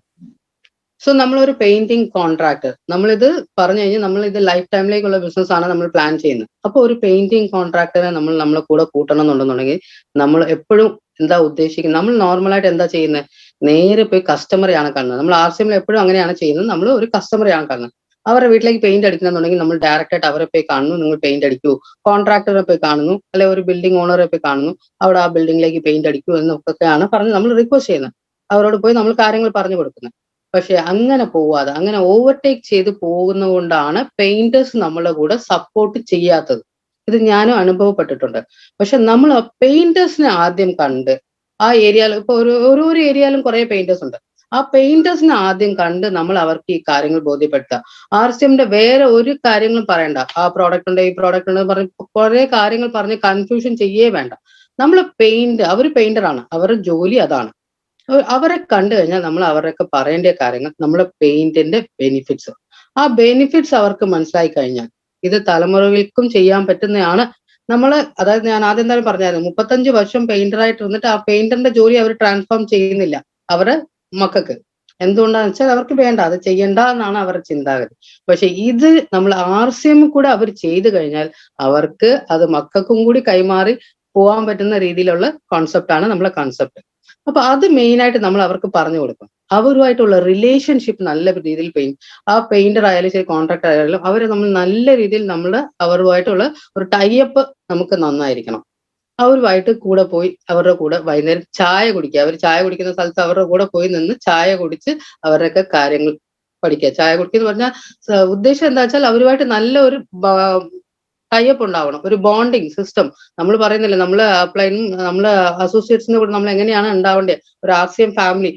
So നമ്മളൊരു painting contractor, നമ്മളിത് പറഞ്ഞു കഴിഞ്ഞാൽ നമ്മൾ ഇത് life ടൈമിലേക്കുള്ള business ആണ് നമ്മൾ plan ചെയ്യുന്നത്. അപ്പോൾ ഒരു പെയിന്റിങ് കോൺട്രാക്ടറെ നമ്മളെ കൂടെ കൂട്ടണം എന്നുണ്ടെന്നുണ്ടെങ്കിൽ നമ്മൾ എപ്പോഴും എന്താ ഉദ്ദേശിക്കുന്നത്, നമ്മൾ നോർമലായിട്ട് എന്താ ചെയ്യുന്നത്, നേരെ പോയി കസ്റ്റമറെയാണ് കാണുന്നത്. നമ്മൾ RCMൽ എപ്പോഴും അങ്ങനെയാണ് ചെയ്യുന്നത്. നമ്മൾ ഒരു കസ്റ്റമറെയാണ് കാണുന്നത്. അവരുടെ വീട്ടിലേക്ക് പെയിന്റ് അടിക്കണമെന്നുണ്ടെങ്കിൽ നമ്മൾ ഡയറക്റ്റ് ആയിട്ട് അവരെ പോയി കാണുന്നു, നിങ്ങൾ പെയിന്റ് അടിക്കൂ. കോൺട്രാക്ടറെ പോയി കാണുന്നു, അല്ലെ ഒരു ബിൽഡിംഗ് ഓണറെ പോയി കാണുന്നു, അവിടെ ആ ബിൽഡിംഗിലേക്ക് പെയിന്റ് അടിക്കൂ എന്നൊക്കെയാണ് പറഞ്ഞ് നമ്മൾ റിക്വസ്റ്റ് ചെയ്യുന്നത്. അവരോട് പോയി നമ്മൾ കാര്യങ്ങൾ പറഞ്ഞു കൊടുക്കുന്നത്. പക്ഷെ അങ്ങനെ പോവാതെ, അങ്ങനെ ഓവർടേക്ക് ചെയ്ത് പോകുന്നതുകൊണ്ടാണ് പെയിന്റേഴ്സ് നമ്മളെ കൂടെ സപ്പോർട്ട് ചെയ്യാത്തത്. ഇത് ഞാനും അനുഭവപ്പെട്ടിട്ടുണ്ട്. പക്ഷെ നമ്മൾ പെയിന്റേഴ്സിനെ ആദ്യം കണ്ട് ആ ഏരിയയിൽ, ഇപ്പൊ ഓരോ ഏരിയയിലും കുറെ പെയിന്റേഴ്സ് ഉണ്ട്. ആ പെയിന്റേഴ്സിനെ ആദ്യം കണ്ട് നമ്മൾ അവർക്ക് ഈ കാര്യങ്ങൾ ബോധ്യപ്പെടുത്തുക. RCMന്റെ വേറെ ഒരു കാര്യങ്ങളും പറയണ്ട. ആ പ്രോഡക്റ്റ് ഉണ്ട്, ഈ പ്രോഡക്റ്റ് ഉണ്ട് പറഞ്ഞ് കുറെ കാര്യങ്ങൾ പറഞ്ഞ് കൺഫ്യൂഷൻ ചെയ്യേ വേണ്ട. നമ്മൾ അവർ പെയിന്ററാണ്, അവരുടെ ജോലി അതാണ്. അവരെ കണ്ടു കഴിഞ്ഞാൽ നമ്മൾ അവരൊക്കെ പറയേണ്ട കാര്യങ്ങൾ, നമ്മുടെ പെയിന്റിന്റെ ബെനിഫിറ്റ്സ്, ആ ബെനിഫിറ്റ്സ് അവർക്ക് മനസ്സിലായി കഴിഞ്ഞാൽ ഇത് തലമുറകൾക്കും ചെയ്യാൻ പറ്റുന്നതാണ്. അതായത് ഞാൻ ആദ്യം തന്നെ പറഞ്ഞായിരുന്നു, 35 വർഷം പെയിന്ററായിട്ട് ഇരുന്നിട്ട് ആ പെയിന്ററിന്റെ ജോലി അവർ ട്രാൻസ്ഫോം ചെയ്യുന്നില്ല അവരുടെ മക്കൾക്ക്. എന്തുകൊണ്ടാന്ന് വെച്ചാൽ അവർക്ക് വേണ്ട, അത് ചെയ്യണ്ട എന്നാണ് അവരുടെ ചിന്താഗതി. പക്ഷെ ഇത് നമ്മൾ RCM കൂടെ അവർ ചെയ്തു കഴിഞ്ഞാൽ അവർക്ക് അത് മക്കൾക്കും കൂടി കൈമാറി പോകാൻ പറ്റുന്ന രീതിയിലുള്ള കോൺസെപ്റ്റാണ് നമ്മളെ കോൺസെപ്റ്റ്. അപ്പൊ അത് മെയിൻ ആയിട്ട് നമ്മൾ അവർക്ക് പറഞ്ഞു കൊടുക്കും. അവരുമായിട്ടുള്ള റിലേഷൻഷിപ്പ് നല്ല രീതിയിൽ ആ പെയിന്റർ ആയാലും ശരി, കോൺട്രാക്ടർ ആയാലും അവരെ നമ്മൾ നല്ല രീതിയിൽ അവരുമായിട്ടുള്ള ഒരു ടൈപ്പ് നമുക്ക് നന്നായിരിക്കണം. അവരുമായിട്ട് കൂടെ പോയി അവരുടെ കൂടെ വൈകുന്നേരം ചായ കുടിക്കുക. അവർ ചായ കുടിക്കുന്ന സ്ഥലത്ത് അവരുടെ കൂടെ പോയി നിന്ന് ചായ കുടിച്ച് അവരുടെയൊക്കെ കാര്യങ്ങൾ പഠിക്കുക. ചായ കുടിക്കുക എന്ന് പറഞ്ഞാൽ ഉദ്ദേശം എന്താ വെച്ചാൽ അവരുമായിട്ട് നല്ല ഒരു ടൈപ്പ് ഉണ്ടാവണം, ഒരു ബോണ്ടിങ് സിസ്റ്റം. നമ്മൾ പറയുന്നില്ല, നമ്മള് അസോസിയേറ്റ്സിന്റെ കൂടെ നമ്മൾ എങ്ങനെയാണ് ഉണ്ടാവേണ്ടത്, ഒരു RCM ഫാമിലി.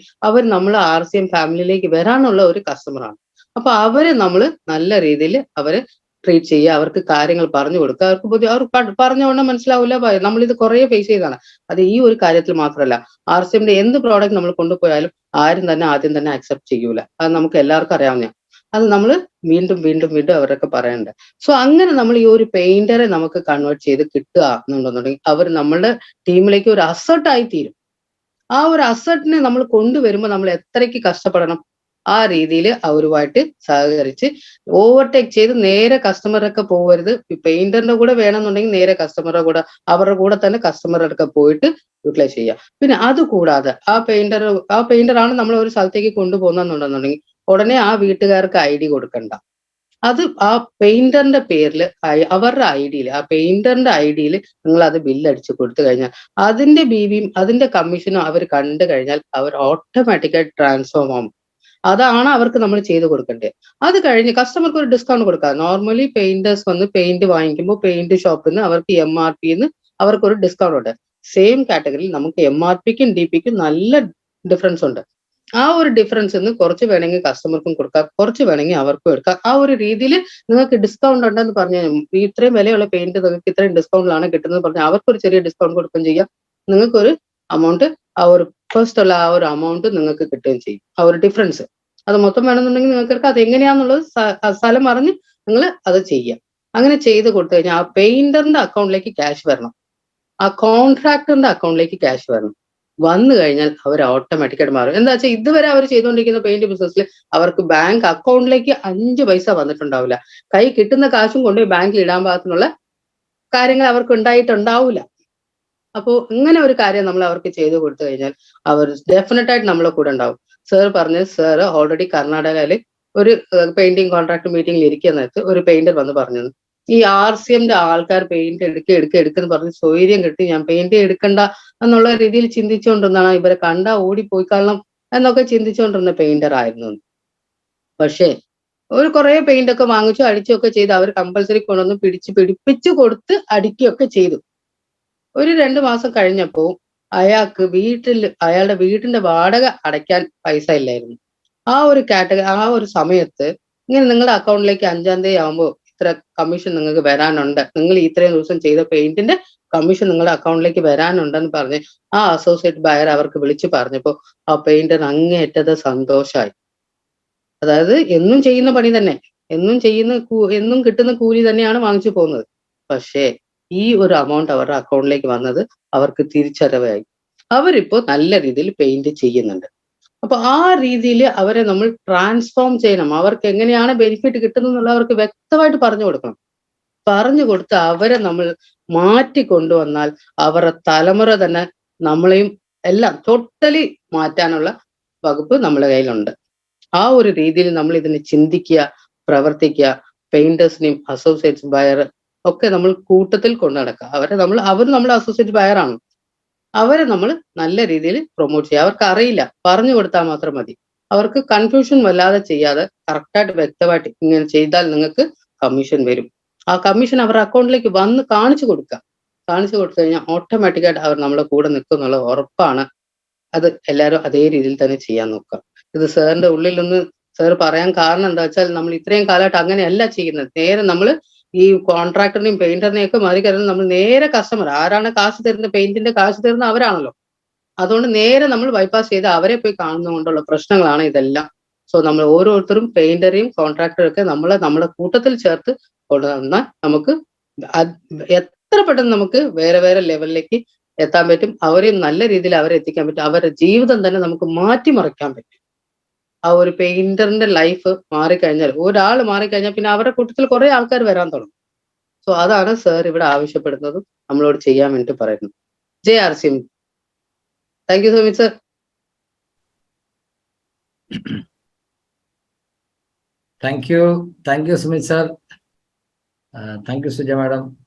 നമ്മൾ RCM ഫാമിലിയിലേക്ക് വരാനുള്ള ഒരു കസ്റ്റമറാണ്. അപ്പൊ അവരെ നമ്മൾ നല്ല രീതിയിൽ അവരെ ട്രീറ്റ് ചെയ്യുക, അവർക്ക് കാര്യങ്ങൾ പറഞ്ഞു കൊടുക്കുക. അവർ പറഞ്ഞുകൊണ്ട് മനസ്സിലാവില്ല. നമ്മളിത് കുറെ ഫേസ് ചെയ്താണ്. അത് ഈ ഒരു കാര്യത്തിൽ മാത്രമല്ല, RCMന്റെ എന്ത് പ്രോഡക്റ്റ് നമ്മൾ കൊണ്ടുപോയാലും ആരും തന്നെ ആദ്യം തന്നെ അക്സെപ്റ്റ് ചെയ്യൂല. അത് നമുക്ക് എല്ലാവർക്കും അറിയാവുന്ന. അത് നമ്മൾ വീണ്ടും വീണ്ടും വീണ്ടും അവരൊക്കെ പറയണ്ട. സോ അങ്ങനെ നമ്മൾ ഈ ഒരു പെയിന്ററെ നമുക്ക് കൺവേർട്ട് ചെയ്ത് കിട്ടുക എന്നുണ്ടെന്നുണ്ടെങ്കിൽ അവർ നമ്മളുടെ ടീമിലേക്ക് ഒരു അസെറ്റായി തീരും. ആ ഒരു അസെറ്റിനെ നമ്മൾ കൊണ്ടുവരുമ്പോൾ നമ്മൾ എത്രയ്ക്ക് കഷ്ടപ്പെടണം. ആ രീതിയിൽ അവരുമായിട്ട് സഹകരിച്ച് ഓവർടേക്ക് ചെയ്ത് നേരെ കസ്റ്റമറൊക്കെ പോകരുത്. പെയിന്ററിന്റെ കൂടെ വേണമെന്നുണ്ടെങ്കിൽ നേരെ കസ്റ്റമറുടെ കൂടെ, അവരുടെ കൂടെ തന്നെ കസ്റ്റമറൊക്കെ പോയിട്ട് യൂട്ടിലൈസ് ചെയ്യുക. പിന്നെ അതുകൂടാതെ ആ പെയിന്ററാണ് നമ്മൾ ഒരു സ്ഥലത്തേക്ക് കൊണ്ടുപോകുന്നുണ്ടെന്നുണ്ടെങ്കിൽ ഉടനെ ആ വീട്ടുകാർക്ക് ID കൊടുക്കണ്ട. അത് ആ പെയിന്ററിന്റെ പേരിൽ അവരുടെ ID-യിൽ, ആ പെയിന്ററിന്റെ ID-യിൽ നിങ്ങൾ അത് ബില്ലടിച്ച് കൊടുത്തു കഴിഞ്ഞാൽ അതിന്റെ BV-യും അതിന്റെ കമ്മീഷനും അവർ കണ്ടു കഴിഞ്ഞാൽ അവർ ഓട്ടോമാറ്റിക്കായിട്ട് ട്രാൻസ്ഫോം ആവും. അതാണ് അവർക്ക് നമ്മൾ ചെയ്ത് കൊടുക്കേണ്ടത്. അത് കഴിഞ്ഞ് കസ്റ്റമർക്ക് ഒരു ഡിസ്കൗണ്ട് കൊടുക്കുക. നോർമലി പെയിന്റേഴ്സ് വന്ന് പെയിന്റ് വാങ്ങിക്കുമ്പോൾ പെയിന്റ് ഷോപ്പിൽ നിന്ന് അവർക്ക് MRP-ന്ന് അവർക്കൊരു ഡിസ്കൗണ്ട് ഉണ്ട്. സെയിം കാറ്റഗറിയിൽ നമുക്ക് MRP-ക്കും DP-ക്കും നല്ല ഡിഫറൻസ് ഉണ്ട്. ആ ഒരു ഡിഫറൻസ് നിന്ന് കുറച്ച് വേണമെങ്കിൽ കസ്റ്റമർക്കും കൊടുക്കാം, കുറച്ച് വേണമെങ്കിൽ അവർക്കും എടുക്കാം. ആ ഒരു രീതിയിൽ നിങ്ങൾക്ക് ഡിസ്കൗണ്ട് ഉണ്ടെന്ന് പറഞ്ഞാൽ ഇത്രയും വിലയുള്ള പെയിന്റ് നിങ്ങൾക്ക് ഇത്രയും ഡിസ്കൗണ്ടിലാണ് കിട്ടുന്നത് പറഞ്ഞാൽ അവർക്കൊരു ചെറിയ ഡിസ്കൗണ്ട് കൊടുക്കുകയും ചെയ്യാം. നിങ്ങൾക്കൊരു അമൗണ്ട്, ആ ഒരു ഫസ്റ്റ് ഉള്ള ആ ഒരു അമൗണ്ട് നിങ്ങൾക്ക് കിട്ടുകയും ചെയ്യും. ആ ഒരു ഡിഫറൻസ് അത് മൊത്തം വേണമെന്നുണ്ടെങ്കിൽ നിങ്ങൾക്ക് അത് എങ്ങനെയാണെന്നുള്ളത് സ്ഥലം അറിഞ്ഞ് നിങ്ങൾ അത് ചെയ്യുക. അങ്ങനെ ചെയ്ത് കൊടുത്തു കഴിഞ്ഞാൽ ആ പെയിന്ററിന്റെ അക്കൗണ്ടിലേക്ക് ക്യാഷ് വരണം, ആ കോൺട്രാക്ടറിന്റെ അക്കൗണ്ടിലേക്ക് ക്യാഷ് വരണം. വന്നു കഴിഞ്ഞാൽ അവർ ഓട്ടോമാറ്റിക്കായിട്ട് മാറും. എന്താ വെച്ചാൽ ഇതുവരെ അവർ ചെയ്തുകൊണ്ടിരിക്കുന്ന പെയിന്റ് ബിസിനസ്സിൽ അവർക്ക് ബാങ്ക് അക്കൗണ്ടിലേക്ക് 5 പൈസ വന്നിട്ടുണ്ടാവില്ല. കൈ കിട്ടുന്ന കാശും കൊണ്ടുപോയി ബാങ്കിൽ ഇടാൻ പാകത്തിനുള്ള കാര്യങ്ങൾ അവർക്ക് ഉണ്ടായിട്ടുണ്ടാവില്ല. അപ്പോൾ ഇങ്ങനെ ഒരു കാര്യം നമ്മൾ അവർക്ക് ചെയ്തു കൊടുത്തു കഴിഞ്ഞാൽ അവർ ഡെഫിനറ്റ് ആയിട്ട് നമ്മളെ കൂടെ ഉണ്ടാവും. സാർ പറഞ്ഞ് സാർ ഓൾറെഡി കർണാടകയിൽ ഒരു പെയിന്റിംഗ് കോൺട്രാക്ട് മീറ്റിംഗിൽ ഇരിക്കുന്ന നേരത്ത് ഒരു പെയിന്റർ വന്ന് പറഞ്ഞത്, ഈ RCMന്റെ ആൾക്കാർ പെയിന്റ് എടുക്കെന്ന് പറഞ്ഞ് സ്വൈര്യം കിട്ടി ഞാൻ പെയിന്റ് എടുക്കണ്ട എന്നുള്ള രീതിയിൽ ചിന്തിച്ചുകൊണ്ടിരുന്നാണ്, ഇവരെ കണ്ടാ ഓടിപ്പോയിക്കൊള്ളണം എന്നൊക്കെ ചിന്തിച്ചുകൊണ്ടിരുന്ന പെയിന്റർ ആയിരുന്നു. പക്ഷേ ഒരു കുറെ പെയിന്റ് ഒക്കെ വാങ്ങിച്ചു അടിച്ചൊക്കെ ചെയ്ത് അവർ കമ്പൽസറി കൊണ്ടൊന്ന് പിടിപ്പിച്ചു കൊടുത്ത് അടിക്കുകയൊക്കെ ചെയ്തു. ഒരു 2 മാസം കഴിഞ്ഞപ്പോ അയാൾക്ക് അയാളുടെ വീടിന്റെ വാടക അടയ്ക്കാൻ പൈസ ഇല്ലായിരുന്നു. ആ ഒരു സമയത്ത് ഇങ്ങനെ നിങ്ങളുടെ അക്കൗണ്ടിലേക്ക് 5-ാം തീയതി ആകുമ്പോൾ ഇത്ര കമ്മീഷൻ നിങ്ങൾക്ക് വരാനുണ്ട്, നിങ്ങൾ ഇത്രയും ദിവസം ചെയ്ത പെയിന്റിന്റെ കമ്മീഷൻ നിങ്ങളുടെ അക്കൗണ്ടിലേക്ക് വരാനുണ്ടെന്ന് പറഞ്ഞ് ആ അസോസിയേറ്റ് ബയർ അവർക്ക് വിളിച്ചു പറഞ്ഞപ്പോ ആ പെയിന്റർ അങ്ങേയറ്റത്തെ സന്തോഷമായി. അതായത് എന്നും ചെയ്യുന്ന പണി തന്നെ, എന്നും കിട്ടുന്ന കൂലി തന്നെയാണ് വാങ്ങിച്ചു പോകുന്നത്. പക്ഷേ ഈ ഒരു അമൗണ്ട് അവരുടെ അക്കൗണ്ടിലേക്ക് വന്നത് അവർക്ക് തിരിച്ചറിവായി. അവരിപ്പോ നല്ല രീതിയിൽ പെയിന്റ് ചെയ്യുന്നുണ്ട്. അപ്പൊ ആ രീതിയിൽ അവരെ നമ്മൾ ട്രാൻസ്ഫോം ചെയ്യണം. അവർക്ക് എങ്ങനെയാണ് ബെനിഫിറ്റ് കിട്ടുന്നത് എന്നുള്ളത് അവർക്ക് വ്യക്തമായിട്ട് പറഞ്ഞു കൊടുക്കണം. പറഞ്ഞു കൊടുത്ത് അവരെ നമ്മൾ മാറ്റി കൊണ്ടുവന്നാൽ അവരുടെ തലമുറ തന്നെ നമ്മളെയും എല്ലാം ടോട്ടലി മാറ്റാനുള്ള വകുപ്പ് നമ്മുടെ കയ്യിലുണ്ട്. ആ ഒരു രീതിയിൽ നമ്മൾ ഇതിനെ ചിന്തിക്കുക, പ്രവർത്തിക്കുക. പെയിന്റേഴ്സിനെയും അസോസിയേറ്റ്സ് ബയർ ഒക്കെ നമ്മൾ കൂട്ടത്തിൽ കൊണ്ടു നടക്കുക. അവർ നമ്മുടെ അസോസിയേറ്റ് ബയറാണ്. അവരെ നമ്മൾ നല്ല രീതിയിൽ പ്രൊമോട്ട് ചെയ്യുക. അവർക്ക് അറിയില്ല, പറഞ്ഞു കൊടുത്താൽ മാത്രം മതി. അവർക്ക് കൺഫ്യൂഷൻ വല്ലാതെ ചെയ്യാതെ കറക്റ്റായിട്ട് വ്യക്തമായിട്ട് ഇങ്ങനെ ചെയ്താൽ നിങ്ങൾക്ക് കമ്മീഷൻ വരും. ആ കമ്മീഷൻ അവരുടെ അക്കൗണ്ടിലേക്ക് വന്ന് കാണിച്ചു കൊടുക്കുക. കാണിച്ചു കൊടുത്തു കഴിഞ്ഞാൽ ഓട്ടോമാറ്റിക്കായിട്ട് അവർ നമ്മുടെ കൂടെ നിൽക്കും എന്നുള്ളത് ഉറപ്പാണ്. അത് എല്ലാവരും അതേ രീതിയിൽ തന്നെ ചെയ്യാൻ നോക്കുക. ഇത് സാറിന്റെ ഉള്ളിൽ നിന്ന് സാർ പറയാൻ കാരണം എന്താ വെച്ചാൽ നമ്മൾ ഇത്രയും കാലമായിട്ട് അങ്ങനെയല്ല ചെയ്യുന്നത്. നേരെ നമ്മൾ ഈ കോൺട്രാക്ടറിനെയും പെയിന്ററിനെയും ഒക്കെ മറികടന്ന് നമ്മൾ നേരെ കസ്റ്റമർ ആരാണ് കാശ് തരുന്നത്, പെയിന്റിന്റെ കാശ് തരുന്നത് അവരാണല്ലോ. അതുകൊണ്ട് നേരെ നമ്മൾ ബൈപ്പാസ് ചെയ്ത് അവരെ പോയി കാണുന്നതുകൊണ്ടുള്ള പ്രശ്നങ്ങളാണ് ഇതെല്ലാം. സോ നമ്മൾ ഓരോരുത്തരും പെയിന്ററെയും കോൺട്രാക്ടറും ഒക്കെ നമ്മുടെ കൂട്ടത്തിൽ ചേർത്ത് കൊണ്ടുവന്നാൽ നമുക്ക് എത്ര പെട്ടെന്ന് നമുക്ക് വേറെ വേറെ ലെവലിലേക്ക് എത്താൻ പറ്റും. അവരെയും നല്ല രീതിയിൽ അവരെ എത്തിക്കാൻ പറ്റും. അവരുടെ ജീവിതം തന്നെ നമുക്ക് മാറ്റിമറിക്കാൻ പറ്റും. ആ ഒരു പെയിന്ററിന്റെ ലൈഫ് മാറിക്കഴിഞ്ഞാൽ, ഒരാൾ മാറിക്കഴിഞ്ഞാൽ പിന്നെ അവരുടെ കൂട്ടത്തിൽ കുറെ ആൾക്കാർ വരാൻ തുടങ്ങും. സോ അതാണ് സാർ ഇവിടെ ആവശ്യപ്പെടുന്നതും നമ്മളോട് ചെയ്യാൻ വേണ്ടി പറയുന്നത്. JRCM. Thank you so much sir. Thank you, Sumit sir. Thank you, Suja madam.